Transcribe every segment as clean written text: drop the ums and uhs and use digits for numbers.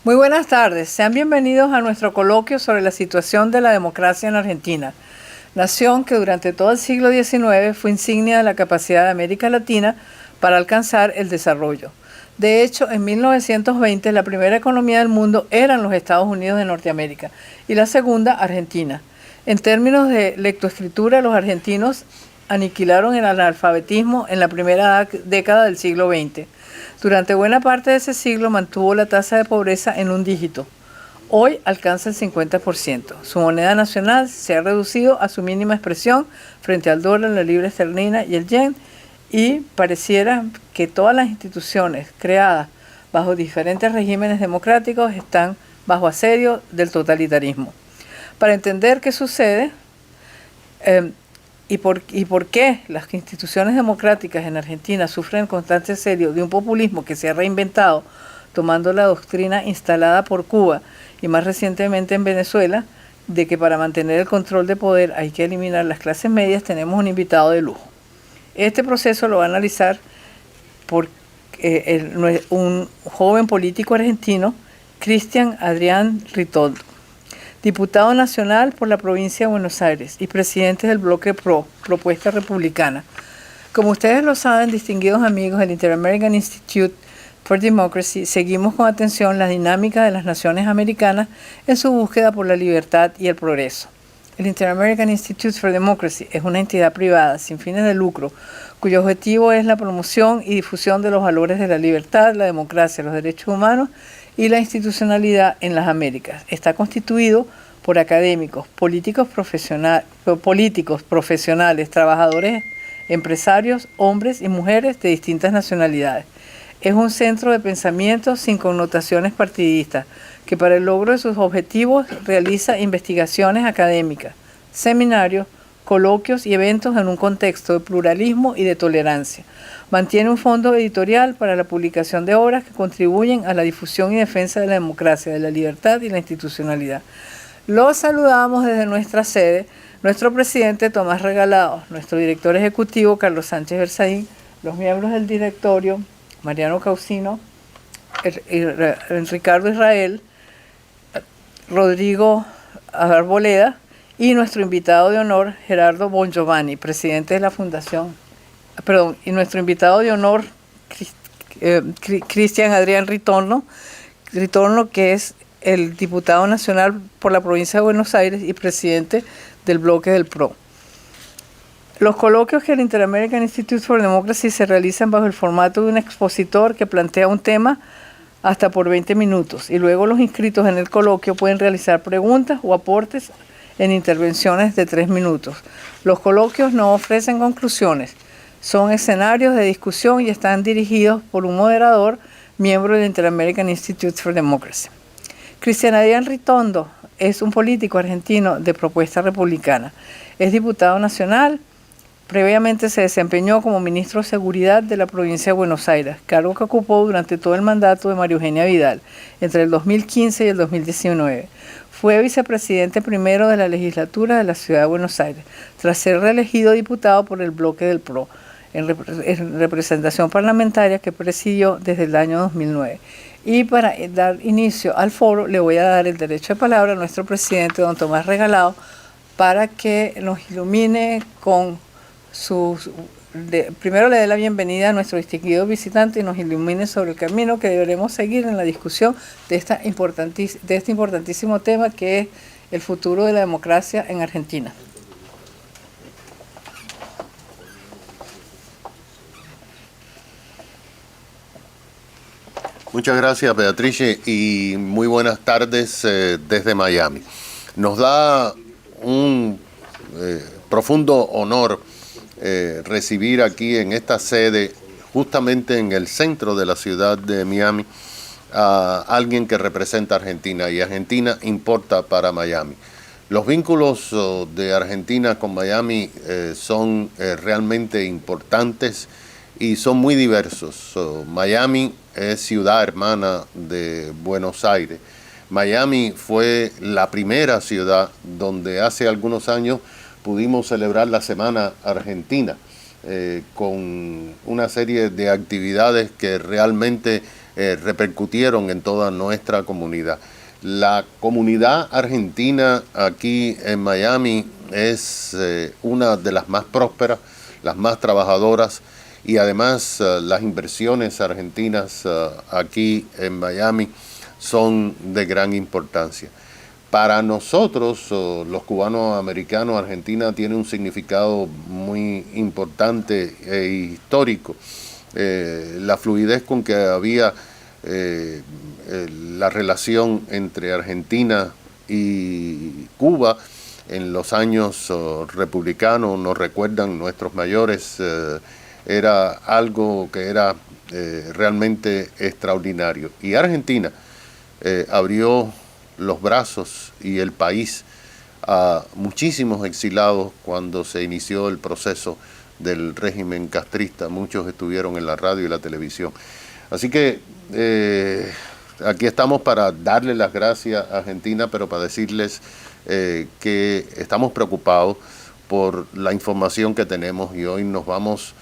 Muy buenas tardes, sean bienvenidos a nuestro coloquio sobre la situación de la democracia en Argentina, nación que durante todo el siglo XIX fue insignia de la capacidad de América Latina para alcanzar el desarrollo. De hecho, en 1920 la primera economía del mundo eran los Estados Unidos de Norteamérica y la segunda Argentina. En términos de lectoescritura, los argentinos aniquilaron el analfabetismo en la primera década del siglo XX. Durante buena parte de ese siglo mantuvo la tasa de pobreza en un dígito. Hoy alcanza el 50%. Su moneda nacional se ha reducido a su mínima expresión frente al dólar, la libra esterlina y el yen, y pareciera que todas las instituciones creadas bajo diferentes regímenes democráticos están bajo asedio del totalitarismo. Para entender qué sucede y por qué las instituciones democráticas en Argentina sufren el constante asedio de un populismo que se ha reinventado tomando la doctrina instalada por Cuba y más recientemente en Venezuela, de que para mantener el control de poder hay que eliminar las clases medias, tenemos un invitado de lujo. Este proceso lo va a analizar por un joven político argentino, Cristian Adrián Ritondo, diputado nacional por la provincia de Buenos Aires y presidente del bloque PRO, Propuesta Republicana. Como ustedes lo saben, distinguidos amigos del Inter-American Institute for Democracy, seguimos con atención la dinámica de las naciones americanas en su búsqueda por la libertad y el progreso. El Inter-American Institute for Democracy es una entidad privada sin fines de lucro, cuyo objetivo es la promoción y difusión de los valores de la libertad, la democracia, los derechos humanos y la institucionalidad en las Américas. Está constituido por académicos, políticos profesionales, trabajadores, empresarios, hombres y mujeres de distintas nacionalidades. Es un centro de pensamiento sin connotaciones partidistas, que para el logro de sus objetivos realiza investigaciones académicas, seminarios, coloquios y eventos en un contexto de pluralismo y de tolerancia. Mantiene un fondo editorial para la publicación de obras que contribuyen a la difusión y defensa de la democracia, de la libertad y la institucionalidad. Los saludamos desde nuestra sede, nuestro presidente Tomás Regalado, nuestro director ejecutivo Carlos Sánchez Berzaín, los miembros del directorio Mariano Causino, Ricardo Israel, Rodrigo Arboleda y nuestro invitado de honor Gerardo Bongiovanni, presidente de la fundación, y nuestro invitado de honor Cristian Adrián Ritondo, que es el diputado nacional por la provincia de Buenos Aires y presidente del bloque del PRO. Los coloquios que el Inter-American Institute for Democracy se realizan bajo el formato de un expositor que plantea un tema hasta por 20 minutos y luego los inscritos en el coloquio pueden realizar preguntas o aportes en intervenciones de 3 minutos. Los coloquios no ofrecen conclusiones, son escenarios de discusión y están dirigidos por un moderador, miembro del Inter-American Institute for Democracy. Cristian Adrián Ritondo es un político argentino de Propuesta Republicana. Es diputado nacional. Previamente se desempeñó como ministro de Seguridad de la provincia de Buenos Aires, cargo que ocupó durante todo el mandato de María Eugenia Vidal, entre el 2015 y el 2019. Fue vicepresidente primero de la legislatura de la ciudad de Buenos Aires, tras ser reelegido diputado por el bloque del PRO, en representación parlamentaria que presidió desde el año 2009. Y para dar inicio al foro, le voy a dar el derecho de palabra a nuestro presidente, don Tomás Regalado, para que nos ilumine con primero le dé la bienvenida a nuestro distinguido visitante y nos ilumine sobre el camino que deberemos seguir en la discusión de este importantísimo tema que es el futuro de la democracia en Argentina. Muchas gracias, Beatriz, y muy buenas tardes desde Miami. Nos da un profundo honor recibir aquí en esta sede, justamente en el centro de la ciudad de Miami, a alguien que representa a Argentina, y Argentina importa para Miami. Los vínculos de Argentina con Miami son realmente importantes y son muy diversos. Miami es ciudad hermana de Buenos Aires. Miami fue la primera ciudad donde hace algunos años pudimos celebrar la Semana Argentina con una serie de actividades que realmente repercutieron en toda nuestra comunidad. La comunidad argentina aquí en Miami es una de las más prósperas, las más trabajadoras, y además las inversiones argentinas aquí en Miami son de gran importancia. Para nosotros, los cubanos americanos, Argentina tiene un significado muy importante e histórico. La fluidez con que había la relación entre Argentina y Cuba en los años republicanos, nos recuerdan nuestros mayores, era algo que era realmente extraordinario. Y Argentina abrió los brazos y el país a muchísimos exilados cuando se inició el proceso del régimen castrista. Muchos estuvieron en la radio y la televisión. Así que aquí estamos para darle las gracias a Argentina, pero para decirles que estamos preocupados por la información que tenemos, y hoy nos vamos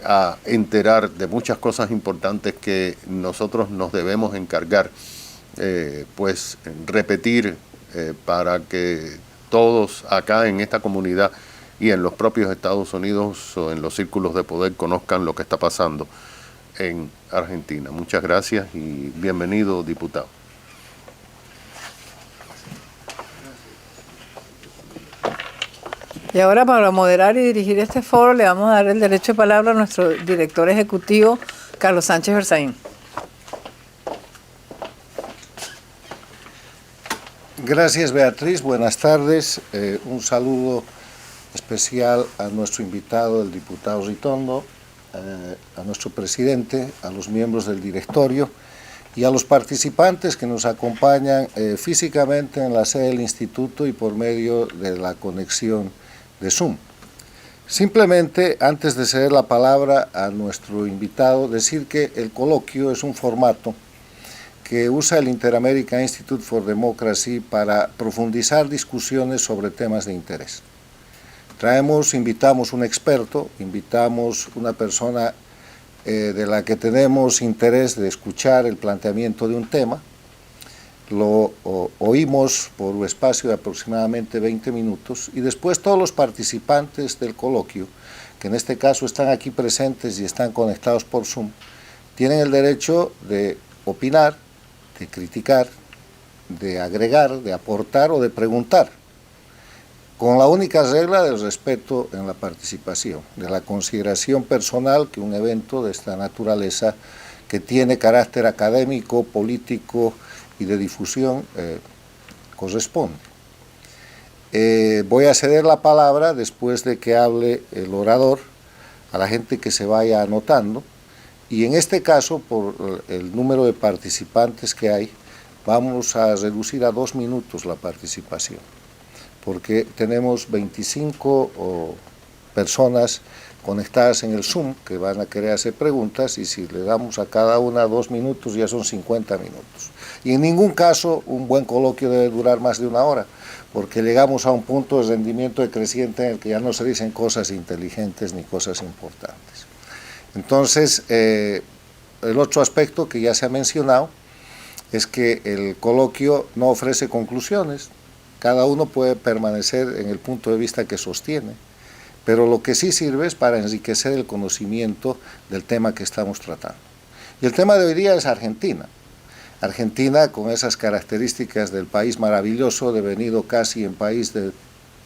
a enterar de muchas cosas importantes que nosotros nos debemos encargar, pues repetir para que todos acá en esta comunidad y en los propios Estados Unidos o en los círculos de poder conozcan lo que está pasando en Argentina. Muchas gracias y bienvenido, diputado. Y ahora, para moderar y dirigir este foro, le vamos a dar el derecho de palabra a nuestro director ejecutivo, Carlos Sánchez Berzaín. Gracias, Beatriz. Buenas tardes. Un saludo especial a nuestro invitado, el diputado Ritondo, a nuestro presidente, a los miembros del directorio y a los participantes que nos acompañan físicamente en la sede del instituto y por medio de la conexión de Zoom. Simplemente, antes de ceder la palabra a nuestro invitado, decir que el coloquio es un formato que usa el Inter-American Institute for Democracy para profundizar discusiones sobre temas de interés. Invitamos un experto, invitamos una persona de la que tenemos interés de escuchar el planteamiento de un tema, lo oímos por un espacio de aproximadamente 20 minutos y después todos los participantes del coloquio, que en este caso están aquí presentes y están conectados por Zoom, tienen el derecho de opinar, de criticar, de agregar, de aportar o de preguntar, con la única regla del respeto en la participación, de la consideración personal que un evento de esta naturaleza, que tiene carácter académico, político y de difusión, corresponde. Voy a ceder la palabra después de que hable el orador a la gente que se vaya anotando, y en este caso, por el número de participantes que hay, vamos a reducir a 2 minutos la participación, porque tenemos 25 personas conectadas en el Zoom que van a querer hacer preguntas, y si le damos a cada una 2 minutos ya son 50 minutos. Y en ningún caso un buen coloquio debe durar más de 1 hora, porque llegamos a un punto de rendimiento decreciente en el que ya no se dicen cosas inteligentes ni cosas importantes. Entonces, el otro aspecto que ya se ha mencionado es que el coloquio no ofrece conclusiones. Cada uno puede permanecer en el punto de vista que sostiene, pero lo que sí sirve es para enriquecer el conocimiento del tema que estamos tratando. Y el tema de hoy día es Argentina. Argentina, con esas características del país maravilloso, devenido casi en país de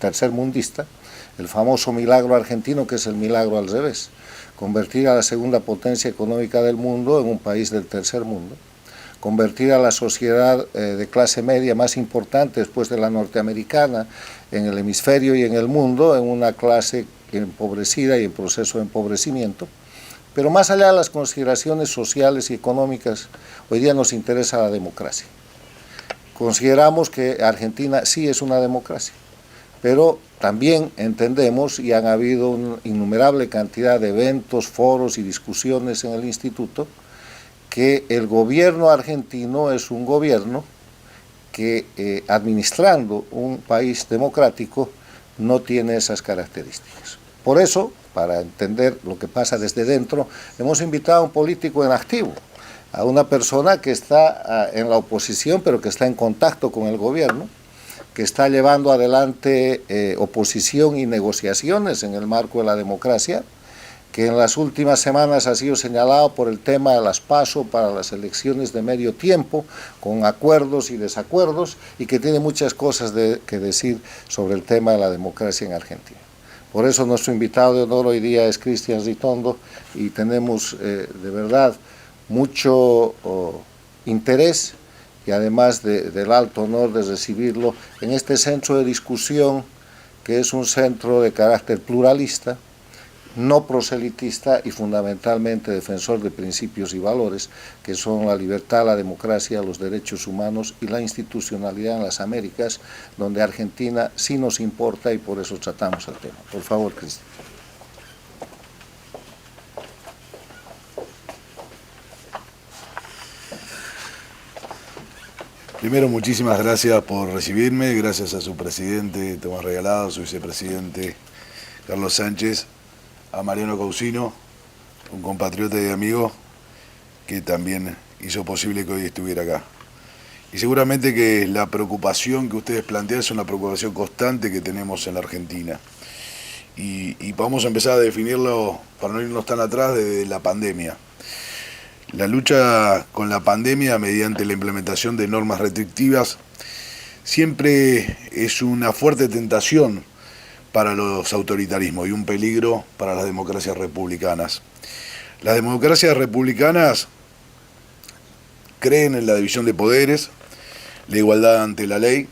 tercermundista, el famoso milagro argentino, que es el milagro al revés, convertir a la segunda potencia económica del mundo en un país del tercer mundo, convertir a la sociedad de clase media más importante después de la norteamericana en el hemisferio y en el mundo en una clase empobrecida y en proceso de empobrecimiento. Pero más allá de las consideraciones sociales y económicas, hoy día nos interesa la democracia. Consideramos que Argentina sí es una democracia, pero también entendemos, y han habido una innumerable cantidad de eventos, foros y discusiones en el instituto, que el gobierno argentino es un gobierno que, administrando un país democrático, no tiene esas características. Por eso, para entender lo que pasa desde dentro, hemos invitado a un político en activo, a una persona que está en la oposición, pero que está en contacto con el gobierno, que está llevando adelante oposición y negociaciones en el marco de la democracia, que en las últimas semanas ha sido señalado por el tema de las PASO para las elecciones de medio tiempo, con acuerdos y desacuerdos, y que tiene muchas cosas que decir sobre el tema de la democracia en Argentina. Por eso nuestro invitado de honor hoy día es Cristian Ritondo, y tenemos de verdad mucho interés y además del alto honor de recibirlo en este centro de discusión, que es un centro de carácter pluralista, no proselitista y fundamentalmente defensor de principios y valores que son la libertad, la democracia, los derechos humanos y la institucionalidad en las Américas, donde Argentina sí nos importa y por eso tratamos el tema. Por favor, Cristian. Primero, muchísimas gracias por recibirme, gracias a su presidente Tomás Regalado, su vicepresidente Carlos Sánchez, a Mariano Causino, un compatriota y amigo que también hizo posible que hoy estuviera acá. Y seguramente que la preocupación que ustedes plantean es una preocupación constante que tenemos en la Argentina. Y vamos a empezar a definirlo, para no irnos tan atrás, desde la pandemia. La lucha con la pandemia mediante la implementación de normas restrictivas siempre es una fuerte tentación para los autoritarismos y un peligro para las democracias republicanas. Las democracias republicanas creen en la división de poderes, la igualdad ante la ley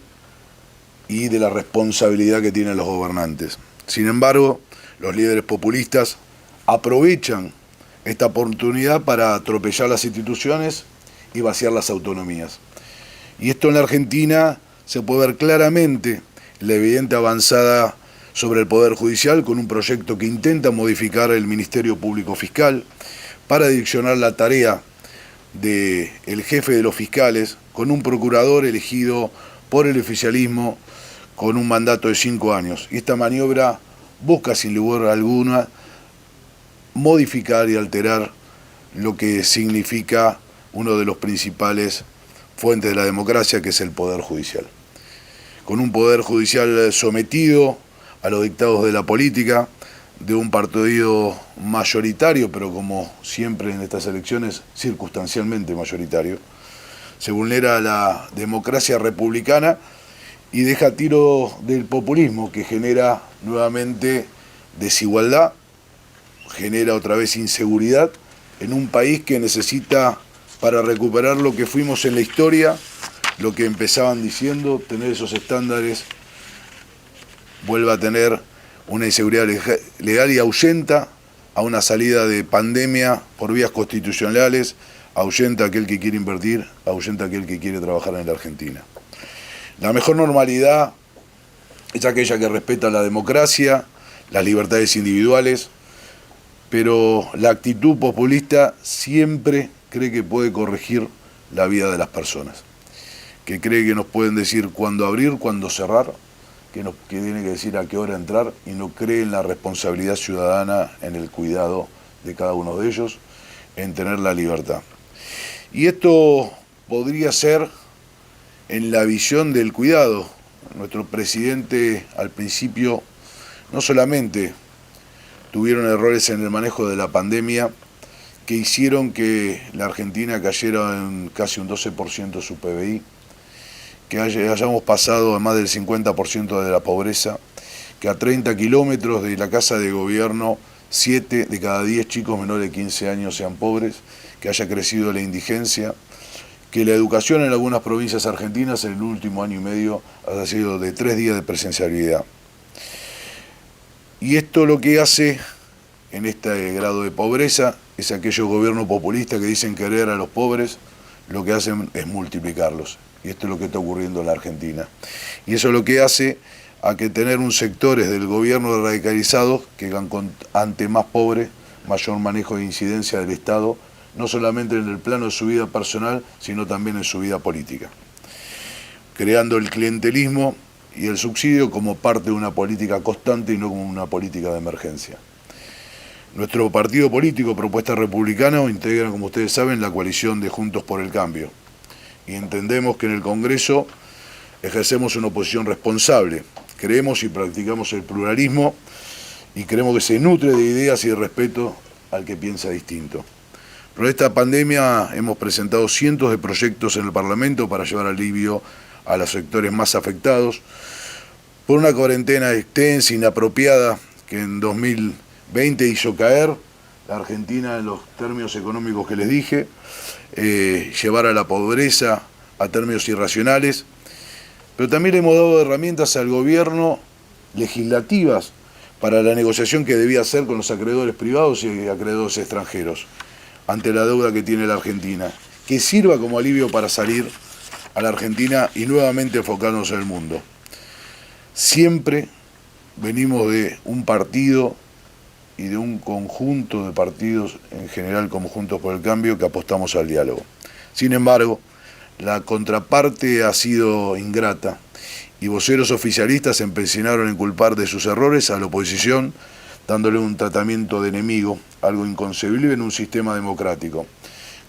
y de la responsabilidad que tienen los gobernantes. Sin embargo, los líderes populistas aprovechan esta oportunidad para atropellar las instituciones y vaciar las autonomías. Y esto en la Argentina se puede ver claramente la evidente avanzada sobre el Poder Judicial con un proyecto que intenta modificar el Ministerio Público Fiscal para direccionar la tarea del jefe de los fiscales con un procurador elegido por el oficialismo con un mandato de 5 años. Y esta maniobra busca sin lugar alguna modificar y alterar lo que significa uno de los principales fuentes de la democracia, que es el Poder Judicial. Con un Poder Judicial sometido a los dictados de la política, de un partido mayoritario, pero como siempre en estas elecciones, circunstancialmente mayoritario, se vulnera la democracia republicana y deja tiro del populismo, que genera nuevamente desigualdad, genera otra vez inseguridad en un país que necesita, para recuperar lo que fuimos en la historia, lo que empezaban diciendo, tener esos estándares, vuelve a tener una inseguridad legal y ahuyenta a una salida de pandemia por vías constitucionales, ahuyenta a aquel que quiere invertir, ahuyenta a aquel que quiere trabajar en la Argentina. La mejor normalidad es aquella que respeta la democracia, las libertades individuales, pero la actitud populista siempre cree que puede corregir la vida de las personas, que cree que nos pueden decir cuándo abrir, cuándo cerrar, que tiene que decir a qué hora entrar, y no cree en la responsabilidad ciudadana, en el cuidado de cada uno de ellos, en tener la libertad. Y esto podría ser en la visión del cuidado. Nuestro presidente al principio no solamente tuvieron errores en el manejo de la pandemia que hicieron que la Argentina cayera en casi un 12% de su PBI, que hayamos pasado a más del 50% de la pobreza, que a 30 kilómetros de la Casa de Gobierno 7 de cada 10 chicos menores de 15 años sean pobres, que haya crecido la indigencia, que la educación en algunas provincias argentinas en el último año y medio haya sido de 3 días de presencialidad. Y esto lo que hace en este grado de pobreza es aquellos gobiernos populistas que dicen querer a los pobres, lo que hacen es multiplicarlos. Y esto es lo que está ocurriendo en la Argentina. Y eso es lo que hace a que tener un sectores del gobierno radicalizados que ante más pobre, mayor manejo de incidencia del Estado, no solamente en el plano de su vida personal, sino también en su vida política. Creando el clientelismo y el subsidio como parte de una política constante y no como una política de emergencia. Nuestro partido político, Propuesta Republicana, integra, como ustedes saben, la coalición de Juntos por el Cambio. Y entendemos que en el Congreso ejercemos una oposición responsable. Creemos y practicamos el pluralismo y creemos que se nutre de ideas y de respeto al que piensa distinto. Por esta pandemia hemos presentado cientos de proyectos en el Parlamento para llevar alivio a los sectores más afectados por una cuarentena extensa, inapropiada, que en 2020 hizo caer la Argentina en los términos económicos que les dije, llevar a la pobreza a términos irracionales, pero también le hemos dado herramientas al gobierno legislativas para la negociación que debía hacer con los acreedores privados y acreedores extranjeros ante la deuda que tiene la Argentina, que sirva como alivio para salir a la Argentina y nuevamente enfocarnos en el mundo. Siempre venimos de un partido y de un conjunto de partidos, en general como Juntos por el Cambio, que apostamos al diálogo. Sin embargo, la contraparte ha sido ingrata y voceros oficialistas se empecinaron en culpar de sus errores a la oposición, dándole un tratamiento de enemigo, algo inconcebible en un sistema democrático,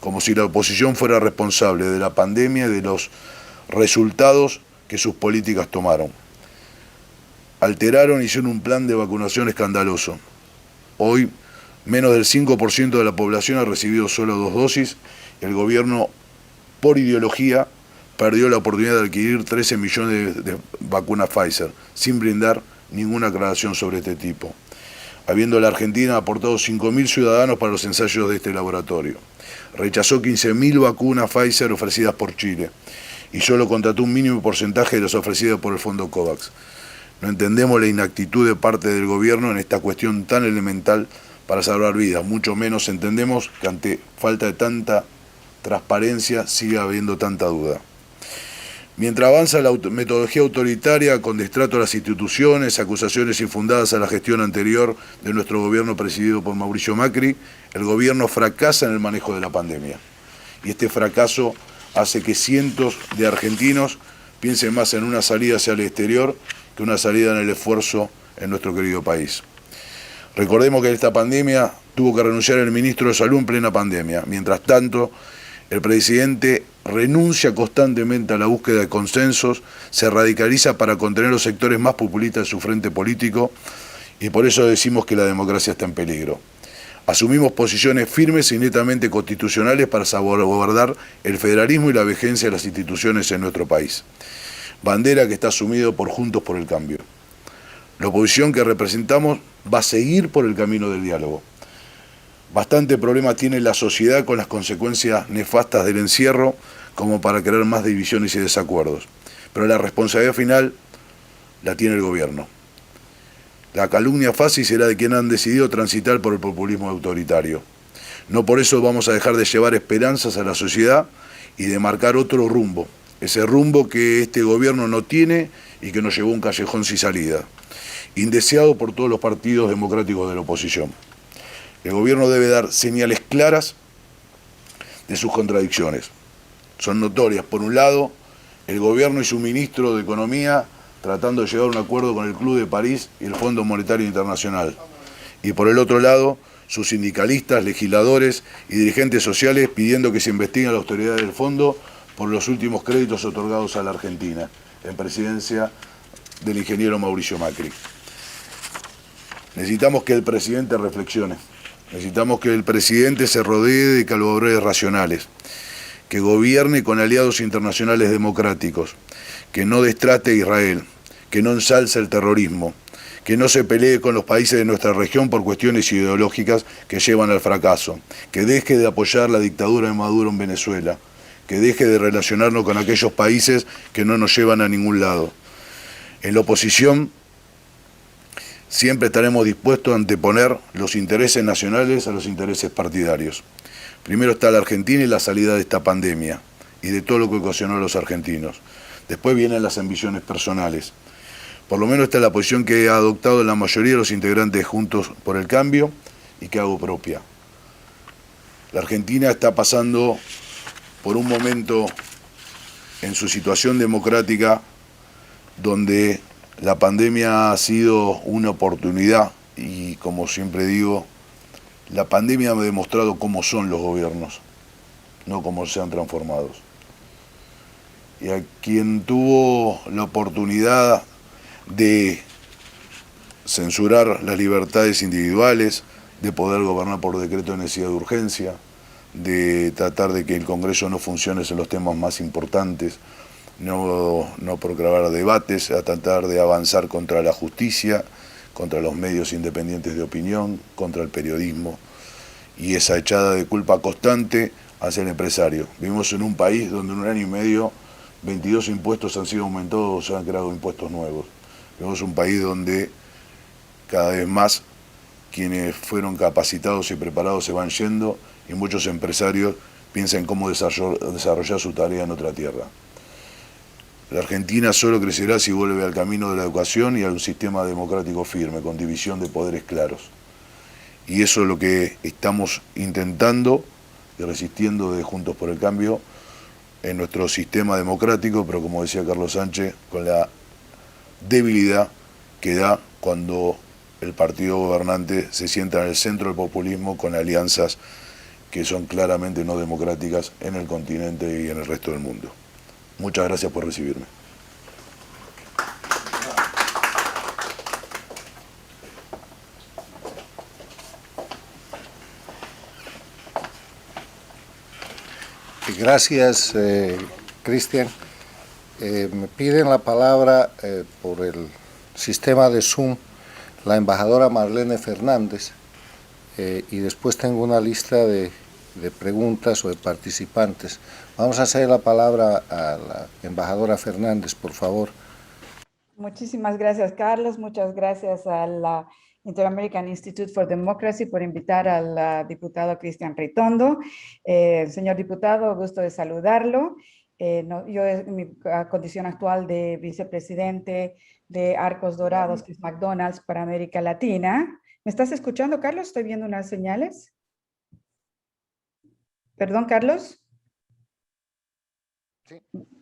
como si la oposición fuera responsable de la pandemia y de los resultados que sus políticas tomaron. Alteraron y hicieron un plan de vacunación escandaloso. Hoy, menos del 5% de la población ha recibido solo 2 dosis. El gobierno, por ideología, perdió la oportunidad de adquirir 13 millones de vacunas Pfizer, sin brindar ninguna aclaración sobre este tipo, habiendo la Argentina aportado 5.000 ciudadanos para los ensayos de este laboratorio. Rechazó 15.000 vacunas Pfizer ofrecidas por Chile y solo contrató un mínimo porcentaje de las ofrecidas por el Fondo COVAX. No entendemos la inactitud de parte del gobierno en esta cuestión tan elemental para salvar vidas, mucho menos entendemos que ante falta de tanta transparencia siga habiendo tanta duda. Mientras avanza la metodología autoritaria con destrato a las instituciones, acusaciones infundadas a la gestión anterior de nuestro gobierno presidido por Mauricio Macri, el gobierno fracasa en el manejo de la pandemia. Y este fracaso hace que cientos de argentinos piensen más en una salida hacia el exterior que una salida en el esfuerzo en nuestro querido país. Recordemos que en esta pandemia tuvo que renunciar el ministro de Salud en plena pandemia. Mientras tanto, el presidente renuncia constantemente a la búsqueda de consensos, se radicaliza para contener los sectores más populistas de su frente político y por eso decimos que la democracia está en peligro. Asumimos posiciones firmes y netamente constitucionales para salvaguardar el federalismo y la vigencia de las instituciones en nuestro país. Bandera que está asumido por Juntos por el Cambio. La oposición que representamos va a seguir por el camino del diálogo. Bastante problema tiene la sociedad con las consecuencias nefastas del encierro como para crear más divisiones y desacuerdos. Pero la responsabilidad final la tiene el gobierno. La calumnia fácil será de quienes han decidido transitar por el populismo autoritario. No por eso vamos a dejar de llevar esperanzas a la sociedad y de marcar otro rumbo. Ese rumbo que este gobierno no tiene y que nos llevó a un callejón sin salida, indeseado por todos los partidos democráticos de la oposición. El gobierno debe dar señales claras de sus contradicciones. Son notorias. Por un lado, el gobierno y su ministro de Economía tratando de llegar a un acuerdo con el Club de París y el Fondo Monetario Internacional. Y por el otro lado, sus sindicalistas, legisladores y dirigentes sociales pidiendo que se investigue a la autoridad del fondo por los últimos créditos otorgados a la Argentina, en presidencia del ingeniero Mauricio Macri. Necesitamos que el presidente reflexione, necesitamos que el presidente se rodee de colaboradores racionales, que gobierne con aliados internacionales democráticos, que no destrate a Israel, que no ensalce el terrorismo, que no se pelee con los países de nuestra región por cuestiones ideológicas que llevan al fracaso, que deje de apoyar la dictadura de Maduro en Venezuela, que deje de relacionarnos con aquellos países que no nos llevan a ningún lado. En la oposición siempre estaremos dispuestos a anteponer los intereses nacionales a los intereses partidarios. Primero está la Argentina y la salida de esta pandemia y de todo lo que ocasionó a los argentinos. Después vienen las ambiciones personales. Por lo menos esta es la posición que ha adoptado la mayoría de los integrantes de Juntos por el Cambio y que hago propia. La Argentina está pasando por un momento en su situación democrática donde la pandemia ha sido una oportunidad y, como siempre digo, La pandemia ha demostrado cómo son los gobiernos, no cómo se han transformado. Y a quien tuvo la oportunidad de censurar las libertades individuales, de poder gobernar por decreto de necesidad de urgencia, de tratar de que el Congreso no funcione en los temas más importantes, no proclamar debates, a tratar de avanzar contra la justicia, contra los medios independientes de opinión, contra el periodismo, y esa echada de culpa constante hacia el empresario. Vivimos en un país donde en un año y medio 22 impuestos han sido aumentados o se han creado impuestos nuevos. Vivimos un país donde cada vez más quienes fueron capacitados y preparados se van yendo y muchos empresarios piensan cómo desarrollar su tarea en otra tierra. La Argentina solo crecerá si vuelve al camino de la educación y a un sistema democrático firme, con división de poderes claros. Y eso es lo que estamos intentando y resistiendo de Juntos por el Cambio en nuestro sistema democrático, pero como decía Carlos Sánchez, con la debilidad que da cuando el partido gobernante se sienta en el centro del populismo con alianzas que son claramente no democráticas en el continente y en el resto del mundo. Muchas gracias por recibirme. Gracias, Cristian. Me piden la palabra por el sistema de Zoom la embajadora Marlene Fernández y después tengo una lista de preguntas o de participantes. Vamos a hacer la palabra a la embajadora Fernández, por favor. Muchísimas gracias, Carlos. Muchas gracias a la Inter-American Institute for Democracy por invitar al diputado Cristian Ritondo. Señor diputado, gusto de saludarlo. Yo en mi condición actual de vicepresidente de Arcos Dorados, que es McDonald's para América Latina. ¿Me estás escuchando, Carlos? Estoy viendo unas señales. Perdón, Carlos. Sí.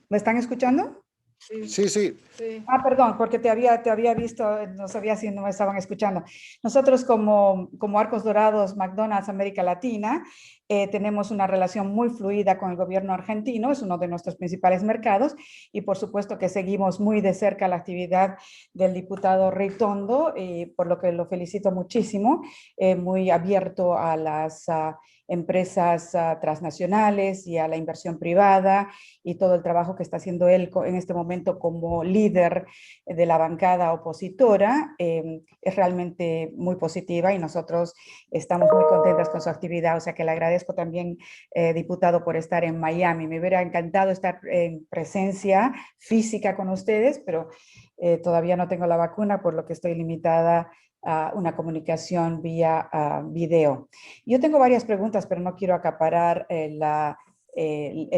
¿Me están escuchando? Sí. Ah, perdón, porque te había visto, no sabía si no me estaban escuchando. Nosotros como Arcos Dorados, McDonald's América Latina, tenemos una relación muy fluida con el gobierno argentino, es uno de nuestros principales mercados, y por supuesto que seguimos muy de cerca la actividad del diputado Ritondo, por lo que lo felicito muchísimo, muy abierto a las empresas transnacionales y a la inversión privada y todo el trabajo que está haciendo él en este momento como líder de la bancada opositora es realmente muy positiva y nosotros estamos muy contentas con su actividad, o sea que le agradezco también, diputado, por estar en Miami. Me hubiera encantado estar en presencia física con ustedes, pero todavía no tengo la vacuna, por lo que estoy limitada a una comunicación vía video. Yo tengo varias preguntas, pero no quiero acaparar el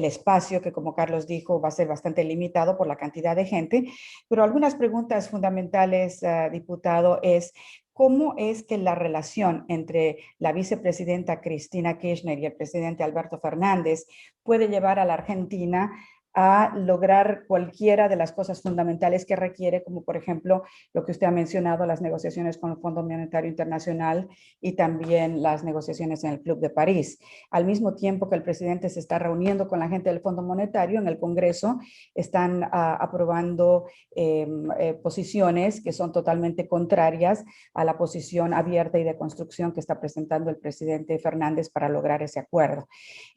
espacio, que como Carlos dijo va a ser bastante limitado por la cantidad de gente, pero algunas preguntas fundamentales, diputado, es ¿cómo es que la relación entre la vicepresidenta Cristina Kirchner y el presidente Alberto Fernández puede llevar a la Argentina a lograr cualquiera de las cosas fundamentales que requiere, como por ejemplo lo que usted ha mencionado, las negociaciones con el Fondo Monetario Internacional y también las negociaciones en el Club de París? Al mismo tiempo que el presidente se está reuniendo con la gente del Fondo Monetario, en el Congreso están aprobando posiciones que son totalmente contrarias a la posición abierta y de construcción que está presentando el presidente Fernández para lograr ese acuerdo.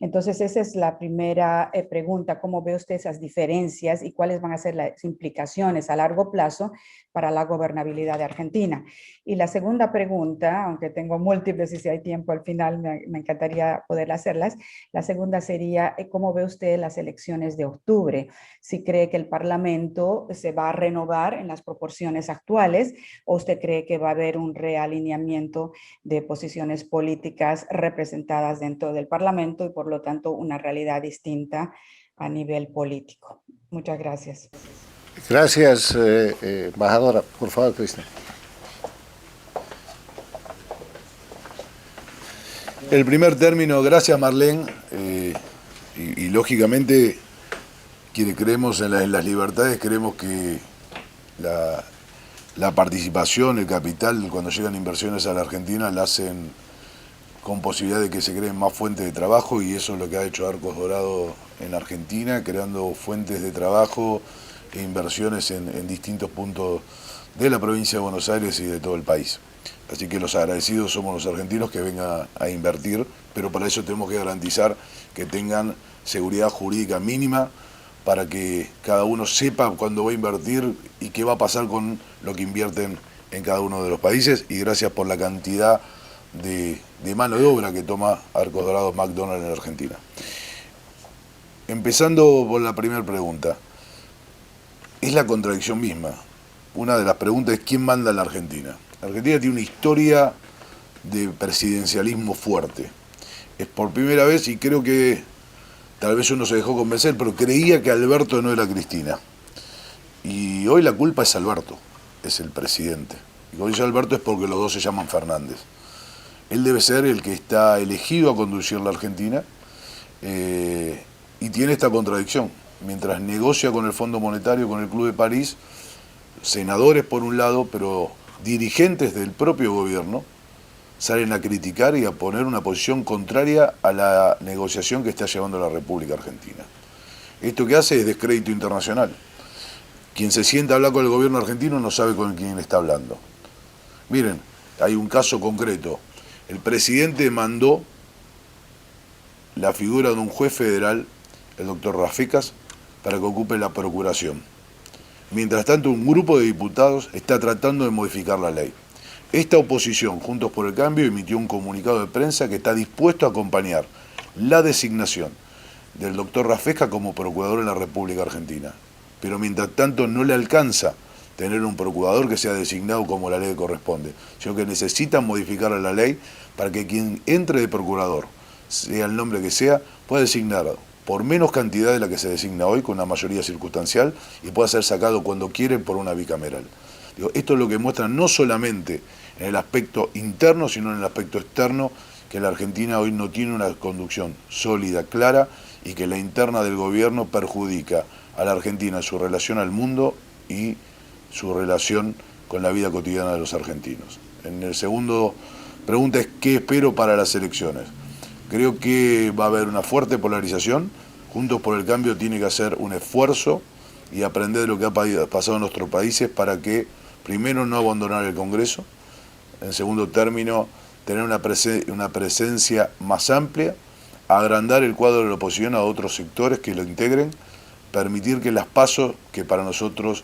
Entonces esa es la primera pregunta. ¿Cómo ve usted esas diferencias y cuáles van a ser las implicaciones a largo plazo para la gobernabilidad de Argentina? Y la segunda pregunta, aunque tengo múltiples y si hay tiempo al final me encantaría poder hacerlas, la segunda sería ¿cómo ve usted las elecciones de octubre? Si cree que el Parlamento se va a renovar en las proporciones actuales o usted cree que va a haber un realineamiento de posiciones políticas representadas dentro del Parlamento y por lo tanto una realidad distinta a nivel político. Muchas gracias. Gracias, embajadora. Por favor, Cristian. El primer término, gracias Marlene, y lógicamente quienes creemos en las libertades, creemos que la participación, el capital, cuando llegan inversiones a la Argentina, la hacen con posibilidad de que se creen más fuentes de trabajo, y eso es lo que ha hecho Arcos Dorados en Argentina, creando fuentes de trabajo e inversiones en distintos puntos de la provincia de Buenos Aires y de todo el país. Así que los agradecidos somos los argentinos que vengan a invertir, pero para eso tenemos que garantizar que tengan seguridad jurídica mínima para que cada uno sepa cuándo va a invertir y qué va a pasar con lo que invierten en cada uno de los países, y gracias por la cantidad de mano de obra que toma Arcos Dorados McDonald's en Argentina. Empezando por la primera pregunta, es la contradicción misma. Una de las preguntas es ¿quién manda en la Argentina? La Argentina tiene una historia de presidencialismo fuerte. Es por primera vez, y creo que tal vez uno se dejó convencer, pero creía que Alberto no era Cristina. Y hoy la culpa es Alberto, es el presidente. Y cuando dice Alberto es porque los dos se llaman Fernández. Él debe ser el que está elegido a conducir la Argentina, y tiene esta contradicción. Mientras negocia con el Fondo Monetario, con el Club de París, senadores por un lado, pero dirigentes del propio gobierno salen a criticar y a poner una posición contraria a la negociación que está llevando la República Argentina. Esto que hace es descrédito internacional. Quien se sienta a hablar con el gobierno argentino no sabe con quién está hablando. Miren, hay un caso concreto. El presidente mandó la figura de un juez federal, el doctor Rafecas, para que ocupe la procuración. Mientras tanto, un grupo de diputados está tratando de modificar la ley. Esta oposición, Juntos por el Cambio, emitió un comunicado de prensa que está dispuesto a acompañar la designación del doctor Rafecas como procurador en la República Argentina. Pero mientras tanto no le alcanza tener un procurador que sea designado como la ley corresponde, sino que necesitan modificar la ley para que quien entre de procurador, sea el nombre que sea, pueda designar por menos cantidad de la que se designa hoy, con una mayoría circunstancial, y pueda ser sacado cuando quieren por una bicameral. Esto es lo que muestra no solamente en el aspecto interno, sino en el aspecto externo, que la Argentina hoy no tiene una conducción sólida, clara, y que la interna del gobierno perjudica a la Argentina en su relación al mundo y su relación con la vida cotidiana de los argentinos. En el segundo pregunta es ¿qué espero para las elecciones? Creo que va a haber una fuerte polarización. Juntos por el Cambio tiene que hacer un esfuerzo y aprender de lo que ha pasado en nuestros países para que, primero, no abandonar el Congreso, en segundo término, tener una presencia más amplia, agrandar el cuadro de la oposición a otros sectores que lo integren, permitir que las PASO, que para nosotros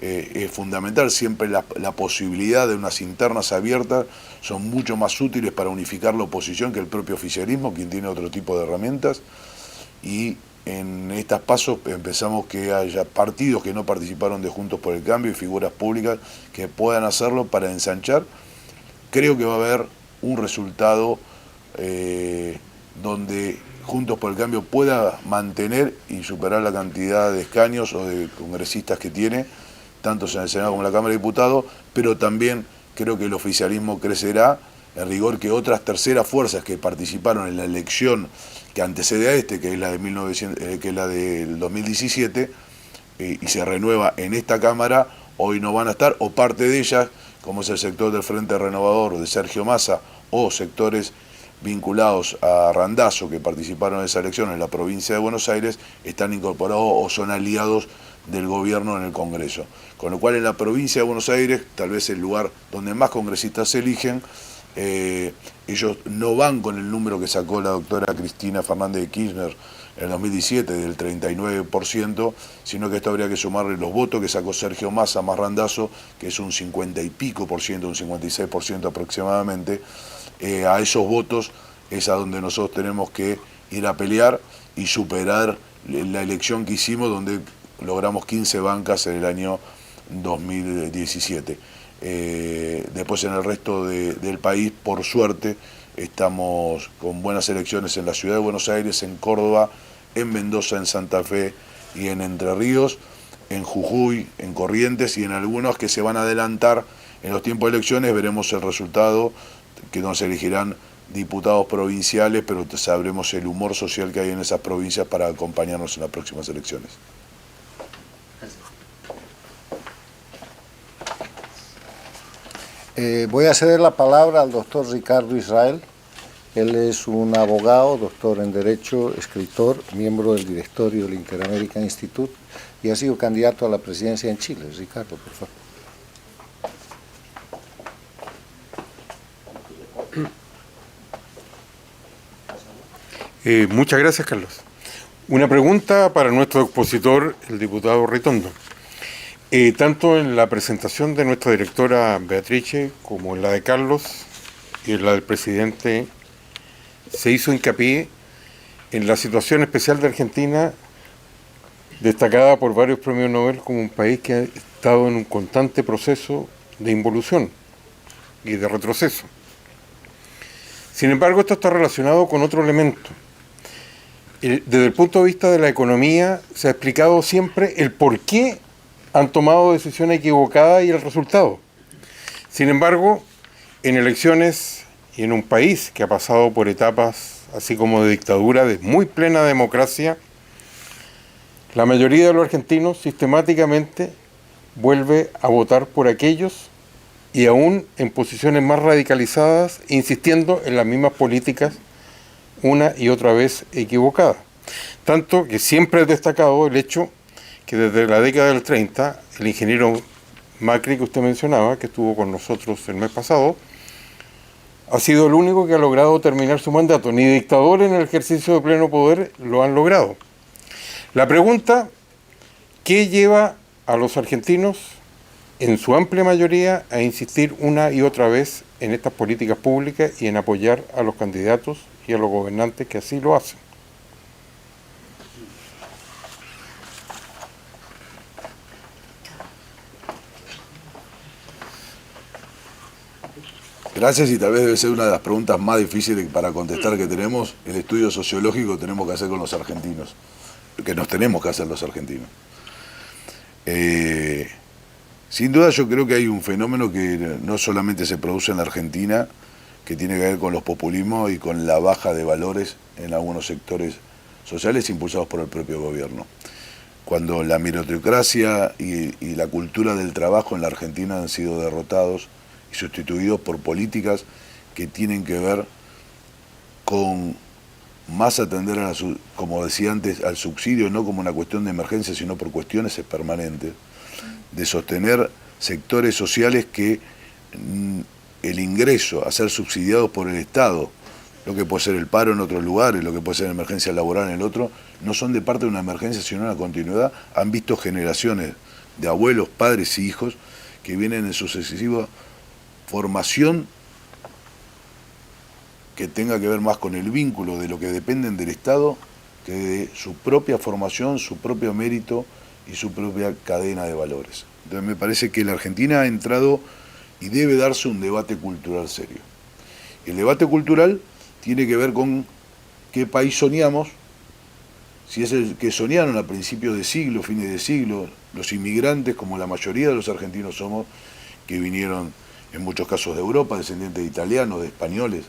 es fundamental, siempre la posibilidad de unas internas abiertas, son mucho más útiles para unificar la oposición que el propio oficialismo, quien tiene otro tipo de herramientas, y en estas PASO empezamos que haya partidos que no participaron de Juntos por el Cambio y figuras públicas que puedan hacerlo para ensanchar. Creo que va a haber un resultado donde Juntos por el Cambio pueda mantener y superar la cantidad de escaños o de congresistas que tiene, tanto en el Senado como en la Cámara de Diputados, pero también creo que el oficialismo crecerá, en rigor que otras terceras fuerzas que participaron en la elección que antecede a que es la del 2017, y se renueva en esta Cámara, hoy no van a estar, o parte de ellas, como es el sector del Frente Renovador de Sergio Massa, o sectores vinculados a Randazzo que participaron en esa elección en la provincia de Buenos Aires, están incorporados o son aliados del gobierno en el Congreso. Con lo cual en la provincia de Buenos Aires, tal vez el lugar donde más congresistas se eligen, ellos no van con el número que sacó la doctora Cristina Fernández de Kirchner en el 2017 del 39%, sino que esto habría que sumarle los votos que sacó Sergio Massa más Randazzo, que es un 50 y pico por ciento, un 56% aproximadamente. A esos votos es a donde nosotros tenemos que ir a pelear y superar la elección que hicimos, donde logramos 15 bancas en el año 2017. Después en el resto del país, por suerte, estamos con buenas elecciones en la ciudad de Buenos Aires, en Córdoba, en Mendoza, en Santa Fe y en Entre Ríos, en Jujuy, en Corrientes, y en algunos que se van a adelantar en los tiempos de elecciones. Veremos el resultado, que nos elegirán diputados provinciales, pero sabremos el humor social que hay en esas provincias para acompañarnos en las próximas elecciones. Voy a ceder la palabra al doctor Ricardo Israel Él es un abogado, doctor en Derecho, escritor, miembro del directorio del Inter-American Institute y ha sido candidato a la presidencia en Chile. Ricardo, por favor. Muchas gracias, Carlos. Una pregunta para nuestro expositor, el diputado Ritondo. Tanto en la presentación de nuestra directora Beatrice como en la de Carlos y en la del presidente se hizo hincapié en la situación especial de Argentina, destacada por varios premios Nobel como un país que ha estado en un constante proceso de involución y de retroceso. Sin embargo, esto está relacionado con otro elemento. Desde el punto de vista de la economía, se ha explicado siempre el por qué han tomado decisiones equivocadas y el resultado. Sin embargo, en elecciones y en un país que ha pasado por etapas así como de dictadura, de muy plena democracia, la mayoría de los argentinos sistemáticamente vuelve a votar por aquellos y aún en posiciones más radicalizadas, insistiendo en las mismas políticas una y otra vez equivocadas. Tanto que siempre es destacado el hecho que desde la década del 30, el ingeniero Macri que usted mencionaba, que estuvo con nosotros el mes pasado, ha sido el único que ha logrado terminar su mandato. Ni dictadores en el ejercicio de pleno poder lo han logrado. La pregunta, ¿qué lleva a los argentinos, en su amplia mayoría, a insistir una y otra vez en estas políticas públicas y en apoyar a los candidatos y a los gobernantes que así lo hacen? Gracias, y tal vez debe ser una de las preguntas más difíciles para contestar que tenemos, el estudio sociológico que tenemos que hacer con los argentinos, que nos tenemos que hacer los argentinos. Sin duda yo creo que hay un fenómeno que no solamente se produce en la Argentina, que tiene que ver con los populismos y con la baja de valores en algunos sectores sociales impulsados por el propio gobierno. Cuando la meritocracia y la cultura del trabajo en la Argentina han sido derrotados y sustituidos por políticas que tienen que ver con más atender, como decía antes, al subsidio, no como una cuestión de emergencia, sino por cuestiones permanentes, de sostener sectores sociales que el ingreso a ser subsidiados por el Estado, lo que puede ser el paro en otros lugares, lo que puede ser la emergencia laboral en el otro, no son de parte de una emergencia, sino una continuidad. Han visto generaciones de abuelos, padres y hijos que vienen en sucesiva formación que tenga que ver más con el vínculo de lo que dependen del Estado que de su propia formación, su propio mérito y su propia cadena de valores. Entonces me parece que la Argentina ha entrado y debe darse un debate cultural serio. El debate cultural tiene que ver con qué país soñamos, si es el que soñaron a principios de siglo, fines de siglo, los inmigrantes, como la mayoría de los argentinos somos, que vinieron en muchos casos de Europa, descendientes de italianos, de españoles,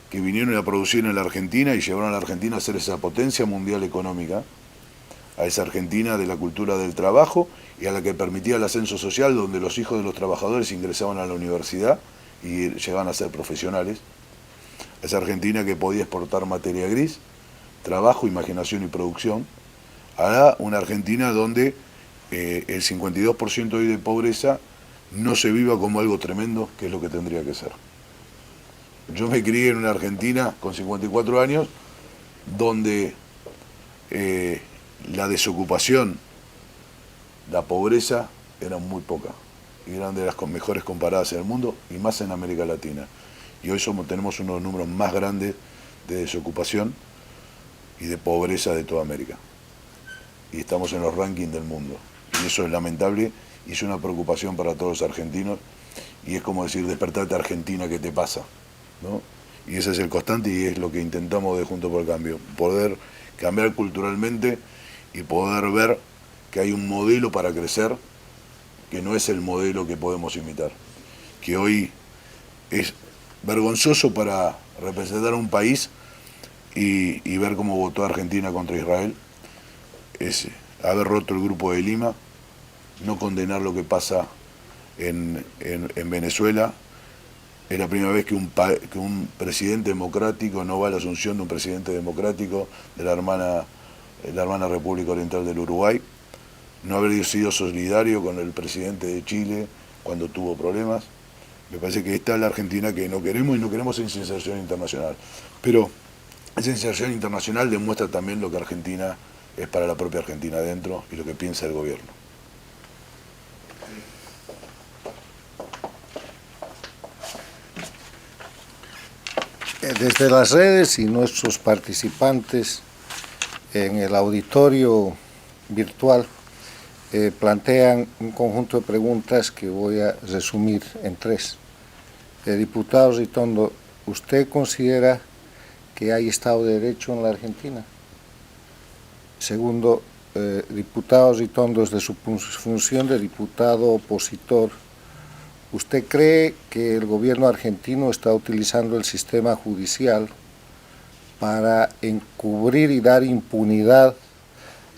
que vinieron a producir en la Argentina y llevaron a la Argentina a ser esa potencia mundial económica, a esa Argentina de la cultura del trabajo y a la que permitía el ascenso social, donde los hijos de los trabajadores ingresaban a la universidad y llegaban a ser profesionales, a esa Argentina que podía exportar materia gris, trabajo, imaginación y producción, a una Argentina donde el 52% hoy de pobreza no se viva como algo tremendo, que es lo que tendría que ser. Yo me crié en una Argentina con 54 años, donde la desocupación, la pobreza eran muy pocas, y eran de las mejores comparadas en el mundo, y más en América Latina. Y hoy tenemos uno de los números más grandes de desocupación y de pobreza de toda América. Y estamos en los rankings del mundo. Y eso es lamentable y es una preocupación para todos los argentinos. Y es como decir, despertate Argentina, ¿qué te pasa? ¿No? Y ese es el constante y es lo que intentamos de Juntos por el Cambio. Poder cambiar culturalmente y poder ver que hay un modelo para crecer que no es el modelo que podemos imitar. Que hoy es vergonzoso para representar a un país y ver cómo votó Argentina contra Israel, es haber roto el Grupo de Lima, no condenar lo que pasa en Venezuela, Es la primera vez que un presidente democrático no va a la asunción de un presidente democrático de la hermana República Oriental del Uruguay. No haber sido solidario con el presidente de Chile cuando tuvo problemas. Me parece que esta es la Argentina que no queremos, y no queremos esa inserción internacional. Pero esa inserción internacional demuestra también lo que Argentina es para la propia Argentina adentro y lo que piensa el gobierno. Desde las redes y nuestros participantes en el auditorio virtual plantean un conjunto de preguntas que voy a resumir en tres. Diputado Ritondo, ¿usted considera que hay Estado de Derecho en la Argentina? Segundo, diputado Ritondo, desde su función de diputado opositor, ¿usted cree que el gobierno argentino está utilizando el sistema judicial para encubrir y dar impunidad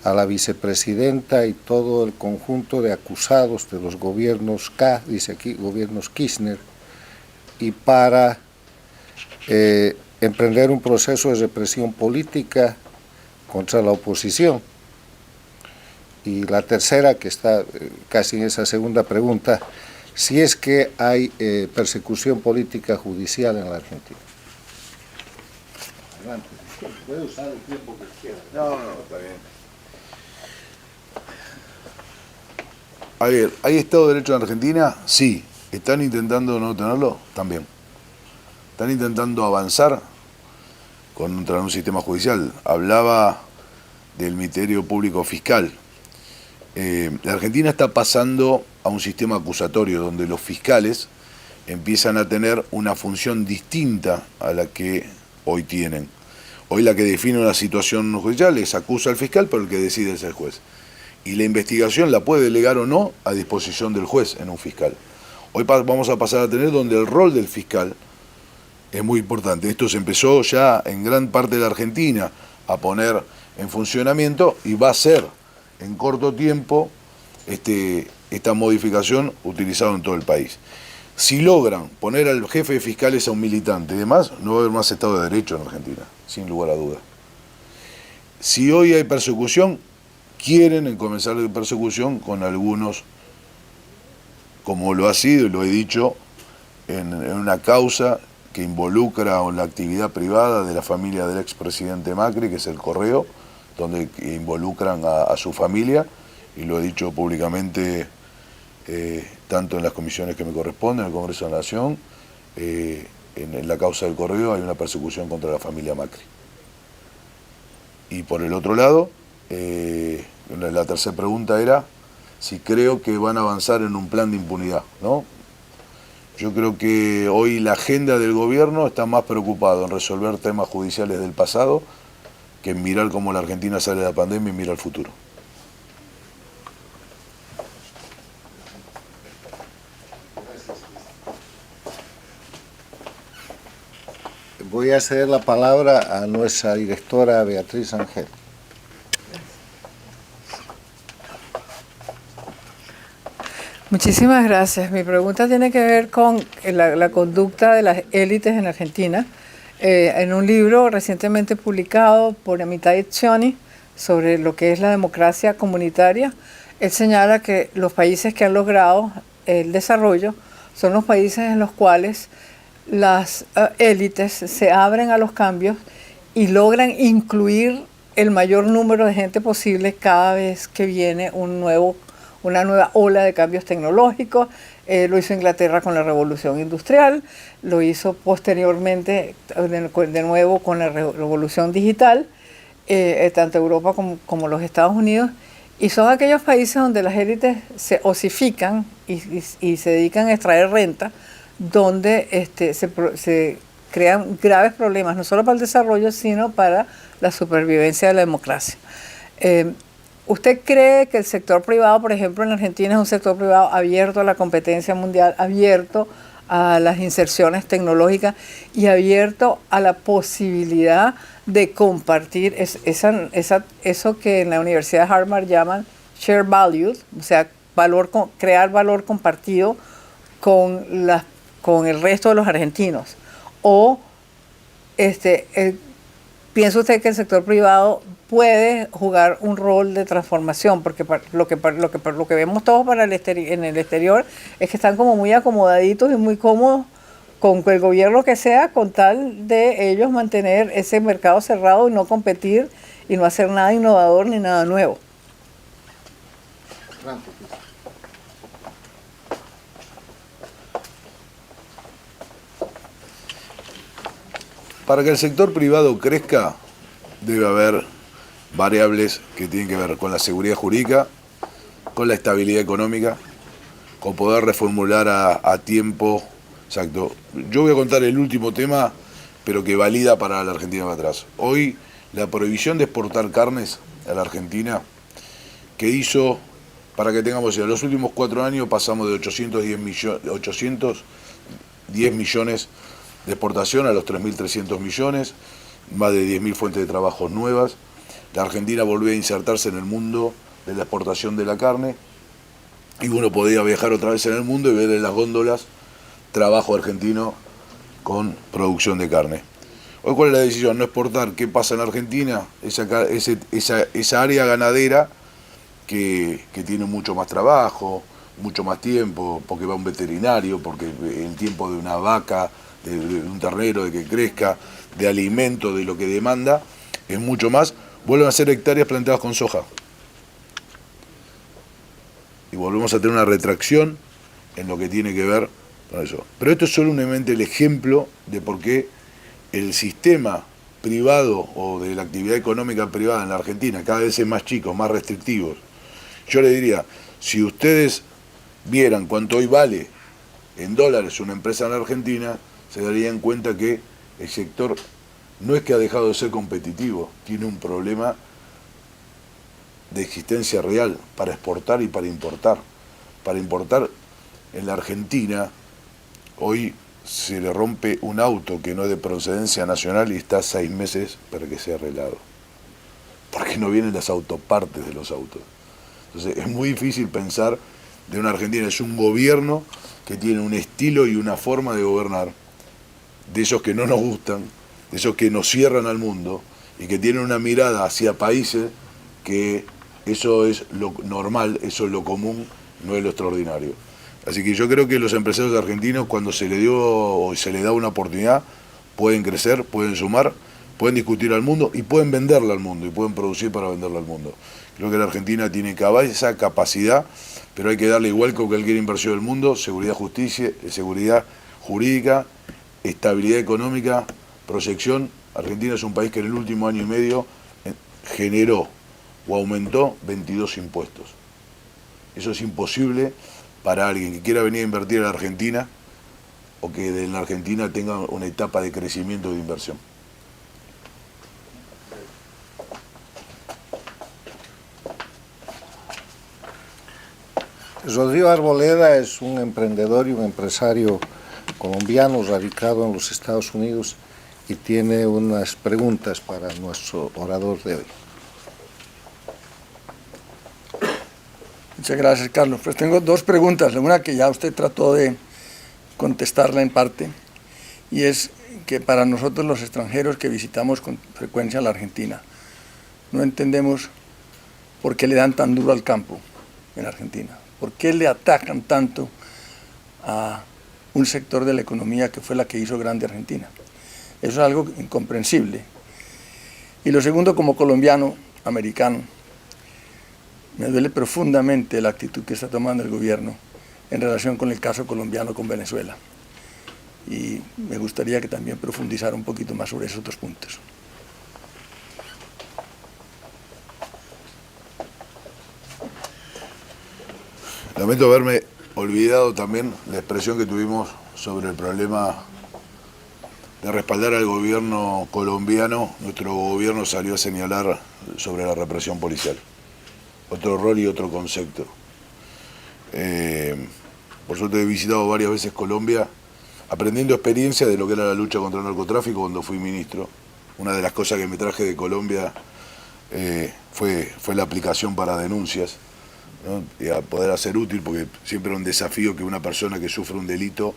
a la vicepresidenta y todo el conjunto de acusados de los gobiernos dice aquí, gobiernos Kirchner, y para emprender un proceso de represión política contra la oposición? Y la tercera, que está casi en esa segunda pregunta, si es que hay persecución política judicial en la Argentina. Adelante, puede usar el tiempo que quiera. No, está bien. A ver, ¿hay Estado de Derecho en Argentina? Sí. ¿Están intentando no tenerlo? También. Están intentando avanzar contra un sistema judicial. Hablaba del Ministerio Público Fiscal. La Argentina está pasando a un sistema acusatorio donde los fiscales empiezan a tener una función distinta a la que hoy tienen. Hoy la que define una situación judicial es acusa al fiscal, pero el que decide es el juez. Y la investigación la puede delegar o no a disposición del juez en un fiscal. Hoy vamos a pasar a tener donde el rol del fiscal es muy importante. Esto se empezó ya en gran parte de la Argentina a poner en funcionamiento y va a ser en corto tiempo esta modificación utilizada en todo el país. Si logran poner al jefe de fiscales a un militante y demás, no va a haber más Estado de Derecho en Argentina, sin lugar a dudas. Si hoy hay persecución, quieren comenzar la persecución con algunos, como lo ha sido y lo he dicho, en una causa que involucra a la actividad privada de la familia del expresidente Macri, que es el Correo, donde involucran a su familia, y lo he dicho públicamente tanto en las comisiones que me corresponden, en el Congreso de la Nación, en la causa del Correo hay una persecución contra la familia Macri. Y por el otro lado, la tercera pregunta era si creo que van a avanzar en un plan de impunidad, ¿no? Yo creo que hoy la agenda del gobierno está más preocupado en resolver temas judiciales del pasado que en mirar cómo la Argentina sale de la pandemia y mira al futuro. Voy a ceder la palabra a nuestra directora Beatriz Ángel. Muchísimas gracias. Mi pregunta tiene que ver con la conducta de las élites en Argentina. En un libro recientemente publicado por Amitai Etzioni sobre lo que es la democracia comunitaria, él señala que los países que han logrado el desarrollo son los países en los cuales las élites se abren a los cambios y logran incluir el mayor número de gente posible cada vez que viene una nueva ola de cambios tecnológicos. Lo hizo Inglaterra con la Revolución Industrial, lo hizo posteriormente de nuevo con la Revolución Digital, tanto Europa como los Estados Unidos, y son aquellos países donde las élites se osifican y se dedican a extraer renta, donde se crean graves problemas, no solo para el desarrollo, sino para la supervivencia de la democracia. ¿Usted cree que el sector privado, por ejemplo, en Argentina es un sector privado abierto a la competencia mundial, abierto a las inserciones tecnológicas y abierto a la posibilidad de compartir eso que en la Universidad de Harvard llaman share value, o sea, crear valor compartido con las con el resto de los argentinos? ¿O piensa usted que el sector privado puede jugar un rol de transformación? Porque lo que vemos todos en el exterior es que están como muy acomodaditos y muy cómodos con el gobierno que sea, con tal de ellos mantener ese mercado cerrado y no competir y no hacer nada innovador ni nada nuevo. Para que el sector privado crezca, debe haber variables que tienen que ver con la seguridad jurídica, con la estabilidad económica, con poder reformular a tiempo. Exacto. Yo voy a contar el último tema, pero que valida para la Argentina para atrás. Hoy, la prohibición de exportar carnes a la Argentina, que hizo, para que tengamos idea, en los últimos 4 años pasamos de 810 millones de exportación a los 3.300 millones, más de 10.000 fuentes de trabajo nuevas. La Argentina volvió a insertarse en el mundo de la exportación de la carne, y uno podía viajar otra vez en el mundo y ver en las góndolas trabajo argentino con producción de carne. Hoy, ¿cuál es la decisión? No exportar. ¿Qué pasa en Argentina? Esa área ganadera que tiene mucho más trabajo, mucho más tiempo, porque va un veterinario, porque el tiempo de una vaca, de un ternero, de que crezca, de alimento, de lo que demanda, es mucho más. Vuelven a ser hectáreas plantadas con soja. Y volvemos a tener una retracción en lo que tiene que ver con eso. Pero esto es solamente el ejemplo de por qué el sistema privado o de la actividad económica privada en la Argentina cada vez es más chico, más restrictivos. Yo le diría, si ustedes vieran cuánto hoy vale en dólares una empresa en la Argentina, se darían cuenta que el sector no es que ha dejado de ser competitivo, tiene un problema de existencia real para exportar y para importar. Para importar, en la Argentina, hoy se le rompe un auto que no es de procedencia nacional y está 6 meses para que sea arreglado. Porque no vienen las autopartes de los autos. Entonces es muy difícil pensar de una Argentina. Es un gobierno que tiene un estilo y una forma de gobernar, de esos que no nos gustan, de esos que nos cierran al mundo y que tienen una mirada hacia países que eso es lo normal, eso es lo común, no es lo extraordinario. Así que yo creo que los empresarios argentinos, cuando se les dio o se les da una oportunidad, pueden crecer, pueden sumar, pueden discutir al mundo y pueden venderla al mundo y pueden producir para venderla al mundo. Creo que la Argentina tiene esa capacidad, pero hay que darle, igual que cualquier inversión del mundo, seguridad jurídica, estabilidad económica, proyección. Argentina es un país que en el último año y medio generó o aumentó 22 impuestos. Eso es imposible para alguien que quiera venir a invertir en la Argentina o que en la Argentina tenga una etapa de crecimiento de inversión. Rodrigo Arboleda es un emprendedor y un empresario colombiano radicado en los Estados Unidos y tiene unas preguntas para nuestro orador de hoy. Muchas gracias, Carlos. Pues tengo 2 preguntas. Una que ya usted trató de contestarla en parte, y es que para nosotros los extranjeros que visitamos con frecuencia la Argentina, no entendemos por qué le dan tan duro al campo en Argentina. ¿Por qué le atacan tanto a un sector de la economía que fue la que hizo grande Argentina? Eso es algo incomprensible. Y lo segundo, como colombiano, americano, me duele profundamente la actitud que está tomando el gobierno en relación con el caso colombiano con Venezuela. Y me gustaría que también profundizara un poquito más sobre esos 2 puntos. Lamento haberme olvidado también la expresión que tuvimos sobre el problema de respaldar al gobierno colombiano. Nuestro gobierno salió a señalar sobre la represión policial. Otro rol y otro concepto. Por suerte he visitado varias veces Colombia, aprendiendo experiencia de lo que era la lucha contra el narcotráfico cuando fui ministro. Una de las cosas que me traje de Colombia fue la aplicación para denuncias, ¿no? Y a poder hacer útil, porque siempre era un desafío que una persona que sufre un delito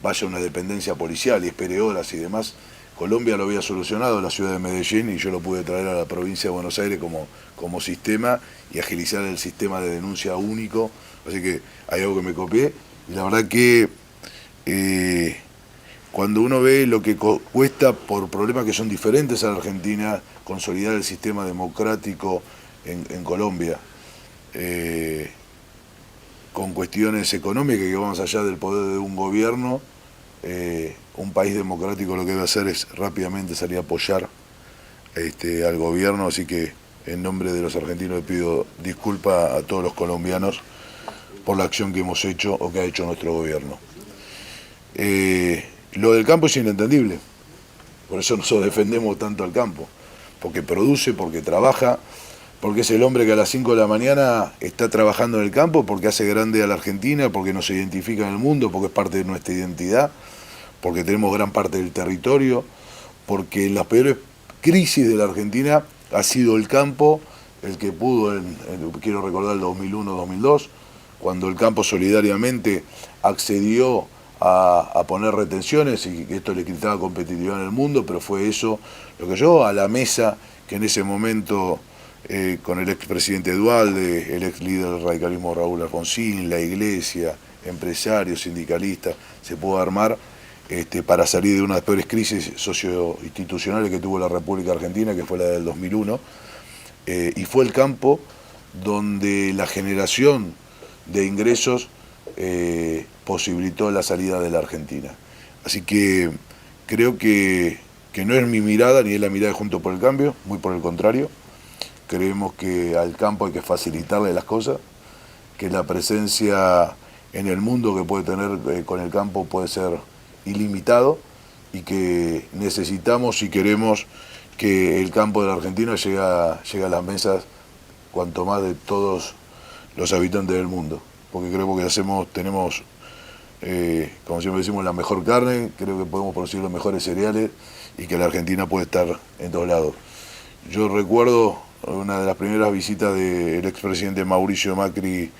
vaya a una dependencia policial y espere horas y demás. Colombia lo había solucionado, la ciudad de Medellín, y yo lo pude traer a la provincia de Buenos Aires como sistema y agilizar el sistema de denuncia único. Así que hay algo que me copié. Y la verdad que cuando uno ve lo que cuesta por problemas que son diferentes a la Argentina, consolidar el sistema democrático en Colombia, con cuestiones económicas que van más allá del poder de un gobierno, un país democrático lo que debe hacer es rápidamente salir a apoyar al gobierno. Así que en nombre de los argentinos le pido disculpas a todos los colombianos por la acción que hemos hecho o que ha hecho nuestro gobierno. Lo del campo es inentendible, por eso nosotros defendemos tanto al campo, porque produce, porque trabaja, porque es el hombre que a las 5 de la mañana está trabajando en el campo, porque hace grande a la Argentina, porque nos identifica en el mundo, porque es parte de nuestra identidad, porque tenemos gran parte del territorio, porque en las peores crisis de la Argentina ha sido el campo el que pudo, quiero recordar el 2001-2002, cuando el campo solidariamente accedió a poner retenciones y que esto le quitaba competitividad en el mundo, pero fue eso lo que llevó a la mesa que en ese momento, con el expresidente Dualde, el ex líder del radicalismo Raúl Alfonsín, la iglesia, empresarios, sindicalistas, se pudo armar para salir de una de las peores crisis socioinstitucionales que tuvo la República Argentina, que fue la del 2001, y fue el campo donde la generación de ingresos posibilitó la salida de la Argentina. Así que creo que no es mi mirada ni es la mirada de Juntos por el Cambio, muy por el contrario. Creemos que al campo hay que facilitarle las cosas, que la presencia en el mundo que puede tener con el campo puede ser ilimitado y que necesitamos y queremos que el campo de la Argentina llegue a las mesas cuanto más de todos los habitantes del mundo, porque creo que tenemos, como siempre decimos, la mejor carne, creo que podemos producir los mejores cereales y que la Argentina puede estar en todos lados. Yo recuerdo una de las primeras visitas del expresidente Mauricio Macri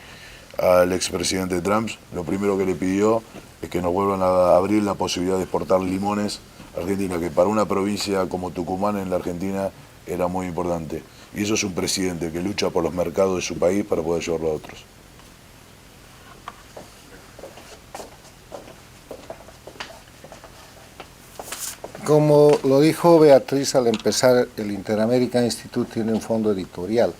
al expresidente Trump. Lo primero que le pidió es que nos vuelvan a abrir la posibilidad de exportar limones a Argentina, que para una provincia como Tucumán en la Argentina era muy importante. Y eso es un presidente que lucha por los mercados de su país para poder llevarlo a otros. Como lo dijo Beatriz al empezar, el Interamerican Institute tiene un fondo editorial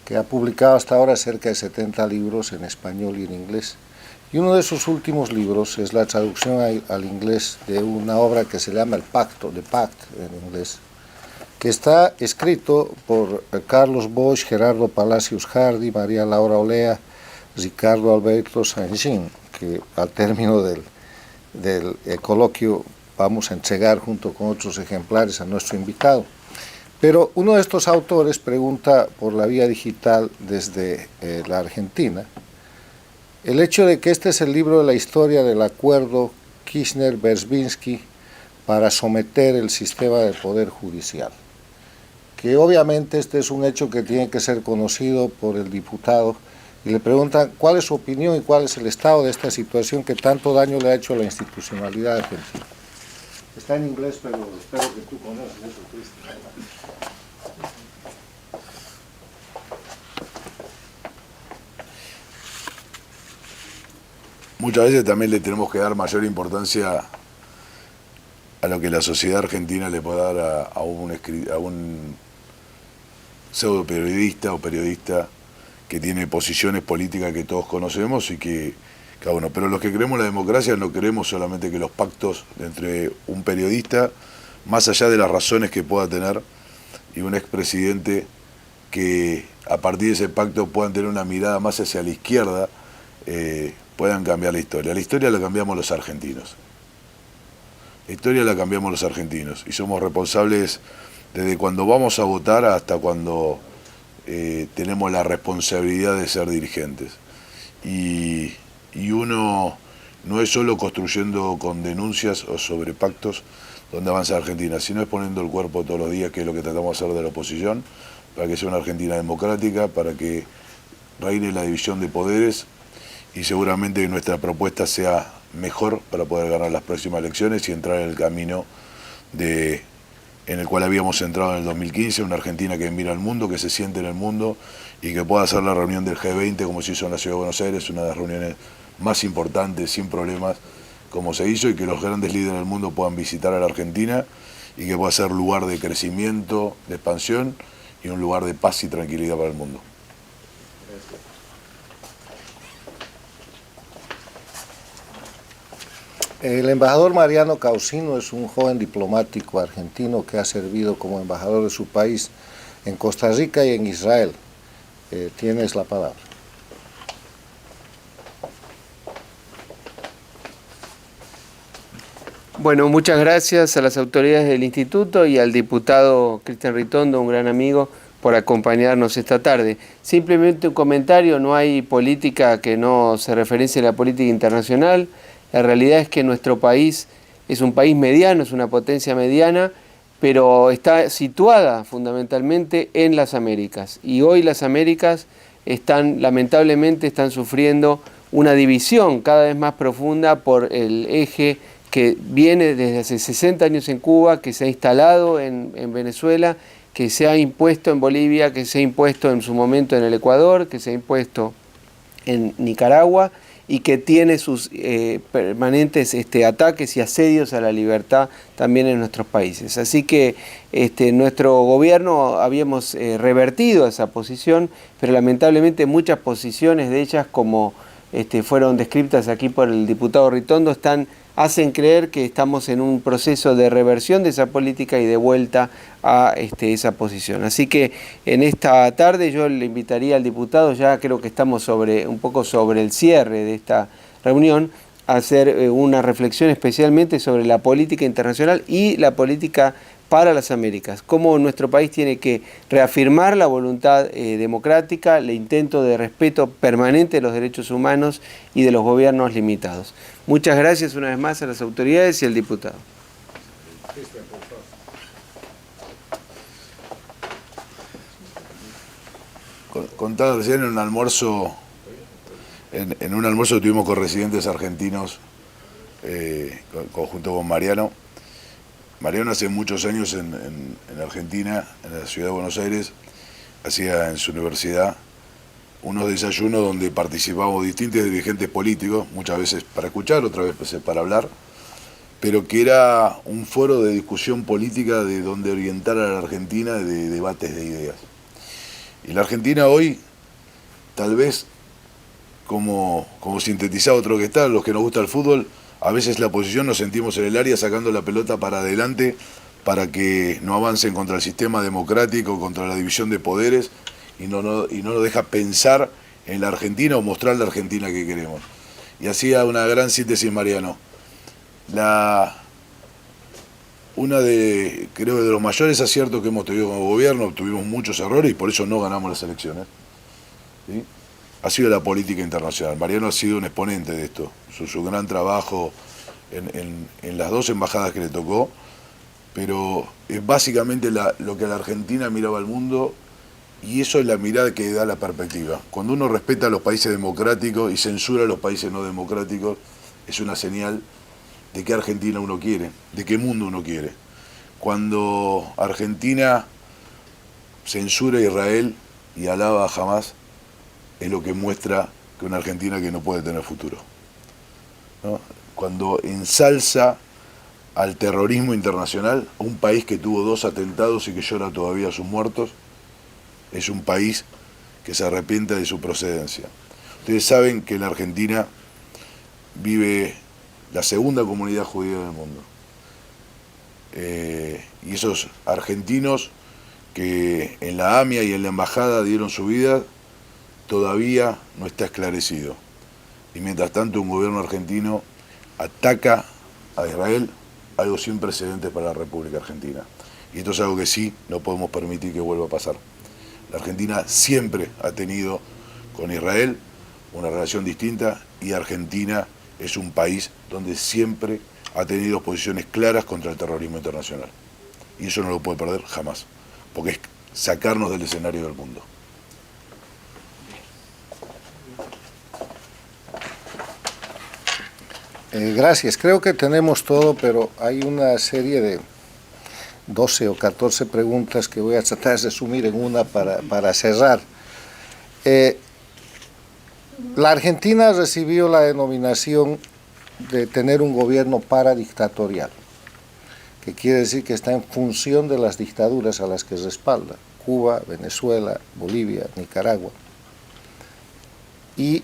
que ha publicado hasta ahora cerca de 70 libros en español y en inglés. Y uno de sus últimos libros es la traducción al inglés de una obra que se llama El Pacto, The Pact en inglés, que está escrito por Carlos Bosch, Gerardo Palacios Hardy, María Laura Olea, Ricardo Alberto Sanjín, que al término del coloquio vamos a entregar junto con otros ejemplares a nuestro invitado. Pero uno de estos autores pregunta por la vía digital desde la Argentina el hecho de que este es el libro de la historia del acuerdo Kirchner-Brzezinski para someter el sistema del poder judicial, que obviamente este es un hecho que tiene que ser conocido por el diputado, y le preguntan cuál es su opinión y cuál es el estado de esta situación que tanto daño le ha hecho a la institucionalidad argentina. Está en inglés, pero espero que tú conoces eso, Cristian. Muchas veces también le tenemos que dar mayor importancia a lo que la sociedad argentina le puede dar a un pseudo periodista o periodista que tiene posiciones políticas que todos conocemos y que bueno, pero los que creemos en la democracia no queremos solamente que los pactos entre un periodista, más allá de las razones que pueda tener, y un expresidente, que a partir de ese pacto puedan tener una mirada más hacia la izquierda, puedan cambiar la historia. La historia la cambiamos los argentinos. La historia la cambiamos los argentinos y somos responsables desde cuando vamos a votar hasta cuando tenemos la responsabilidad de ser dirigentes. Y uno no es solo construyendo con denuncias o sobre pactos donde avanza Argentina, sino es poniendo el cuerpo todos los días, que es lo que tratamos de hacer de la oposición, para que sea una Argentina democrática, para que reine la división de poderes, y seguramente nuestra propuesta sea mejor para poder ganar las próximas elecciones y entrar en el camino en el cual habíamos entrado en el 2015, una Argentina que mira al mundo, que se siente en el mundo y que pueda hacer la reunión del G20 como se hizo en la Ciudad de Buenos Aires, una de las reuniones más importantes, sin problemas, como se hizo, y que los grandes líderes del mundo puedan visitar a la Argentina y que pueda ser lugar de crecimiento, de expansión y un lugar de paz y tranquilidad para el mundo. El embajador Mariano Causino es un joven diplomático argentino que ha servido como embajador de su país en Costa Rica y en Israel. Tienes la palabra. Bueno, muchas gracias a las autoridades del instituto y al diputado Cristian Ritondo, un gran amigo, por acompañarnos esta tarde. Simplemente un comentario: no hay política que no se referencie a la política internacional. La realidad es que nuestro país es un país mediano, es una potencia mediana, pero está situada fundamentalmente en las Américas. Y hoy las Américas lamentablemente están sufriendo una división cada vez más profunda por el eje que viene desde hace 60 años en Cuba, que se ha instalado en Venezuela, que se ha impuesto en Bolivia, que se ha impuesto en su momento en el Ecuador, que se ha impuesto en Nicaragua, y que tiene sus permanentes ataques y asedios a la libertad también en nuestros países. Así que nuestro gobierno habíamos revertido esa posición, pero lamentablemente muchas posiciones de ellas, como fueron descritas aquí por el diputado Ritondo, hacen creer que estamos en un proceso de reversión de esa política y de vuelta a esa posición. Así que en esta tarde yo le invitaría al diputado, ya creo que estamos un poco sobre el cierre de esta reunión, a hacer una reflexión especialmente sobre la política internacional y la política para las Américas, cómo nuestro país tiene que reafirmar la voluntad democrática, el intento de respeto permanente de los derechos humanos y de los gobiernos limitados. Muchas gracias una vez más a las autoridades y al diputado. Contaba recién en un almuerzo que tuvimos con residentes argentinos, junto con Mariano. Mariano hace muchos años en Argentina, en la Ciudad de Buenos Aires, hacía en su universidad unos desayunos donde participábamos distintos dirigentes políticos, muchas veces para escuchar, otras veces para hablar, pero que era un foro de discusión política de donde orientar a la Argentina de debates de ideas. Y la Argentina hoy, tal vez, como sintetizado otro que está, los que nos gusta el fútbol, a veces la oposición nos sentimos en el área sacando la pelota para adelante para que no avancen contra el sistema democrático, contra la división de poderes, y no nos deja pensar en la Argentina o mostrar la Argentina que queremos. Y hacía una gran síntesis Mariano. Creo de los mayores aciertos que hemos tenido como gobierno, tuvimos muchos errores y por eso no ganamos las elecciones, ¿sí? Ha sido la política internacional. Mariano ha sido un exponente de esto, su gran trabajo en las dos embajadas que le tocó, pero es básicamente lo que a la Argentina miraba al mundo, y eso es la mirada que da la perspectiva. Cuando uno respeta a los países democráticos y censura a los países no democráticos, es una señal de qué Argentina uno quiere, de qué mundo uno quiere. Cuando Argentina censura a Israel y alaba a Hamás, es lo que muestra que una Argentina que no puede tener futuro, ¿no? Cuando ensalza al terrorismo internacional, un país que tuvo 2 atentados y que llora todavía a sus muertos, es un país que se arrepiente de su procedencia. Ustedes saben que en la Argentina vive la segunda comunidad judía del mundo. Y esos argentinos que en la AMIA y en la embajada dieron su vida, todavía no está esclarecido. Y mientras tanto un gobierno argentino ataca a Israel, algo sin precedentes para la República Argentina. Y esto es algo que sí no podemos permitir que vuelva a pasar. La Argentina siempre ha tenido con Israel una relación distinta, y Argentina es un país donde siempre ha tenido posiciones claras contra el terrorismo internacional. Y eso no lo puede perder jamás, porque es sacarnos del escenario del mundo. Gracias. Creo que tenemos todo, pero hay una serie de 12 o 14 preguntas que voy a tratar de resumir en una para cerrar. La Argentina recibió la denominación de tener un gobierno paradictatorial, que quiere decir que está en función de las dictaduras a las que respalda: Cuba, Venezuela, Bolivia, Nicaragua. Y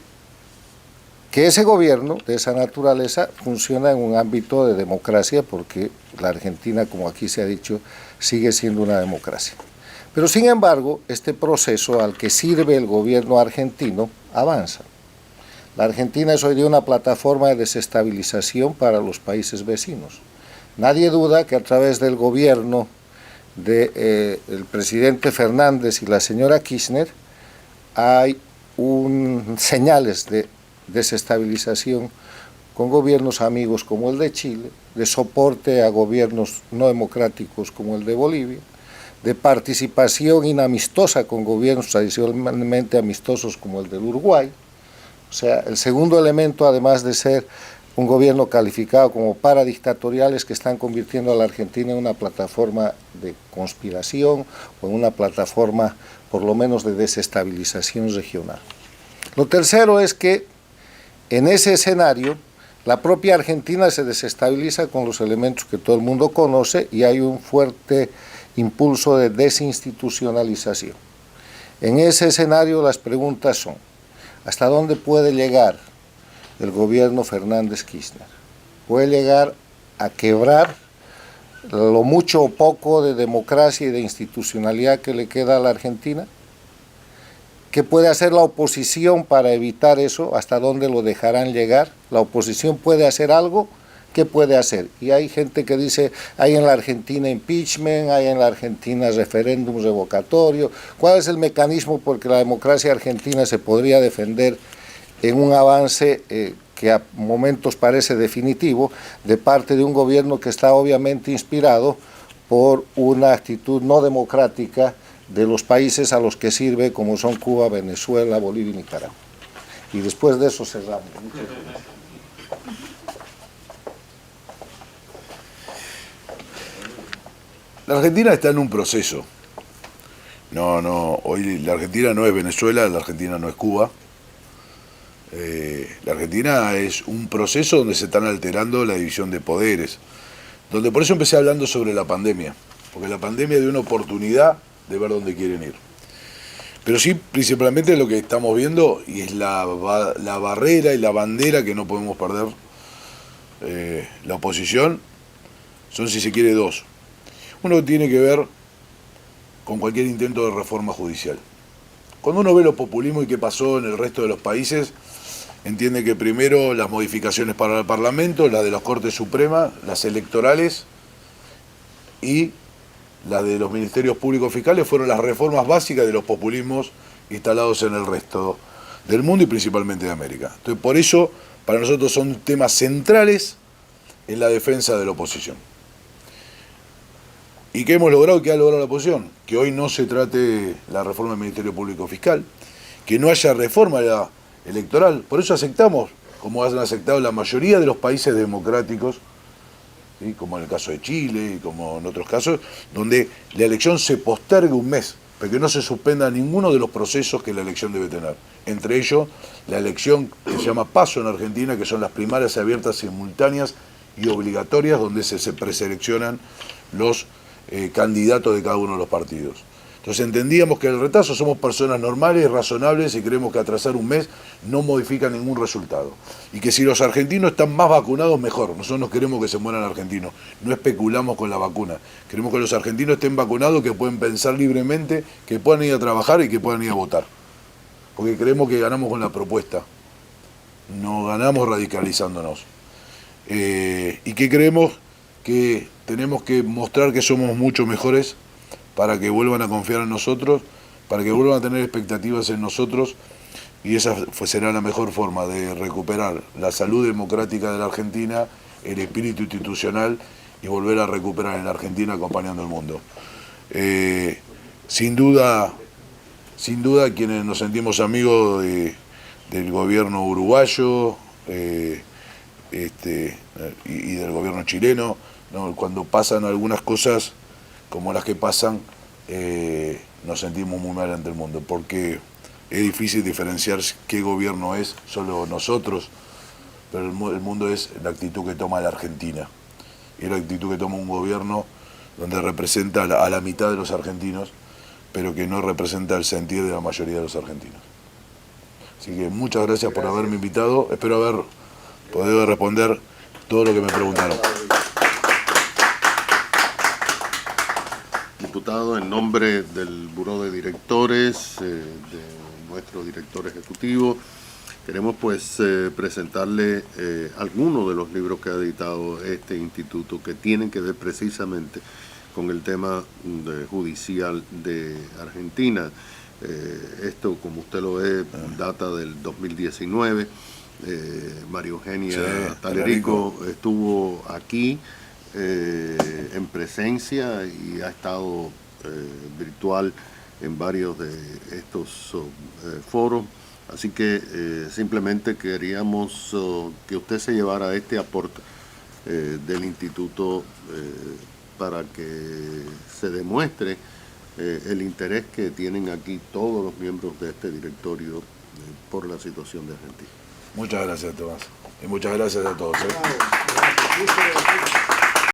que ese gobierno de esa naturaleza funciona en un ámbito de democracia, porque la Argentina, como aquí se ha dicho, sigue siendo una democracia. Pero sin embargo, este proceso al que sirve el gobierno argentino avanza. La Argentina es hoy día una plataforma de desestabilización para los países vecinos. Nadie duda que a través del gobierno del presidente Fernández y la señora Kirchner hay señales de desestabilización con gobiernos amigos como el de Chile, de soporte a gobiernos no democráticos como el de Bolivia, de participación inamistosa con gobiernos tradicionalmente amistosos como el del Uruguay. O sea, el segundo elemento, además de ser un gobierno calificado como paradictatorial, es que están convirtiendo a la Argentina en una plataforma de conspiración o en una plataforma, por lo menos, de desestabilización regional. Lo tercero es que en ese escenario la propia Argentina se desestabiliza con los elementos que todo el mundo conoce y hay un fuerte impulso de desinstitucionalización. En ese escenario las preguntas son: ¿hasta dónde puede llegar el gobierno Fernández-Kirchner? ¿Puede llegar a quebrar lo mucho o poco de democracia y de institucionalidad que le queda a la Argentina? ¿Qué puede hacer la oposición para evitar eso? ¿Hasta dónde lo dejarán llegar? ¿La oposición puede hacer algo? ¿Qué puede hacer? Y hay gente que dice, hay en la Argentina impeachment, hay en la Argentina referéndum revocatorio. ¿Cuál es el mecanismo por que la democracia argentina se podría defender en un avance que a momentos parece definitivo, de parte de un gobierno que está obviamente inspirado por una actitud no democrática de los países a los que sirve, como son Cuba, Venezuela, Bolivia y Nicaragua? Y después de eso cerramos. Muchas gracias. La Argentina está en un proceso. Hoy la Argentina no es Venezuela, la Argentina no es Cuba. La Argentina es un proceso donde se están alterando la división de poderes. Donde por eso empecé hablando sobre la pandemia. Porque la pandemia dio una oportunidad de ver dónde quieren ir. Pero sí, principalmente lo que estamos viendo, y es la barrera y la bandera que no podemos perder, la oposición, son, si se quiere, dos. Uno tiene que ver con cualquier intento de reforma judicial. Cuando uno ve los populismos y qué pasó en el resto de los países, entiende que primero las modificaciones para el Parlamento, las de las Cortes Supremas, las electorales y las de los ministerios públicos fiscales fueron las reformas básicas de los populismos instalados en el resto del mundo y principalmente de América. Entonces, por eso, para nosotros son temas centrales en la defensa de la oposición. ¿Y qué hemos logrado? ¿Qué ha logrado la oposición? Que hoy no se trate la reforma del Ministerio Público Fiscal, que no haya reforma electoral. Por eso aceptamos, como han aceptado la mayoría de los países democráticos, ¿sí?, como en el caso de Chile y como en otros casos, donde la elección se postergue un mes, pero que no se suspenda ninguno de los procesos que la elección debe tener. Entre ellos, la elección que se llama PASO en Argentina, que son las primarias abiertas, simultáneas y obligatorias, donde se preseleccionan los candidatos de cada uno de los partidos. Entonces entendíamos que el retraso, somos personas normales y razonables y creemos que atrasar un mes no modifica ningún resultado. Y que si los argentinos están más vacunados, mejor. Nosotros no queremos que se mueran argentinos, no especulamos con la vacuna. Queremos que los argentinos estén vacunados, que pueden pensar libremente, que puedan ir a trabajar y que puedan ir a votar. Porque creemos que ganamos con la propuesta, no ganamos radicalizándonos. Y que creemos que tenemos que mostrar que somos mucho mejores para que vuelvan a confiar en nosotros, para que vuelvan a tener expectativas en nosotros, y esa será la mejor forma de recuperar la salud democrática de la Argentina, el espíritu institucional, y volver a recuperar en la Argentina acompañando al mundo. Sin duda, quienes nos sentimos amigos del gobierno uruguayo, y del gobierno chileno, ¿no? Cuando pasan algunas cosas como las que pasan, nos sentimos muy mal ante el mundo, porque es difícil diferenciar qué gobierno es solo nosotros, pero el mundo es la actitud que toma la Argentina, y es la actitud que toma un gobierno donde representa a la mitad de los argentinos, pero que no representa el sentir de la mayoría de los argentinos. Así que muchas gracias por haberme invitado, espero haber podido responder todo lo que me preguntaron. Diputado, en nombre del Buró de Directores, de nuestro director ejecutivo, queremos pues presentarle algunos de los libros que ha editado este instituto que tienen que ver precisamente con el tema judicial de Argentina. Esto, como usted lo ve, data del 2019. María Eugenia Talerico estuvo aquí en presencia y ha estado virtual en varios de estos foros. Así que simplemente queríamos que usted se llevara este aporte del instituto para que se demuestre el interés que tienen aquí todos los miembros de este directorio por la situación de Argentina. Muchas gracias, Tomás. Y muchas gracias a todos.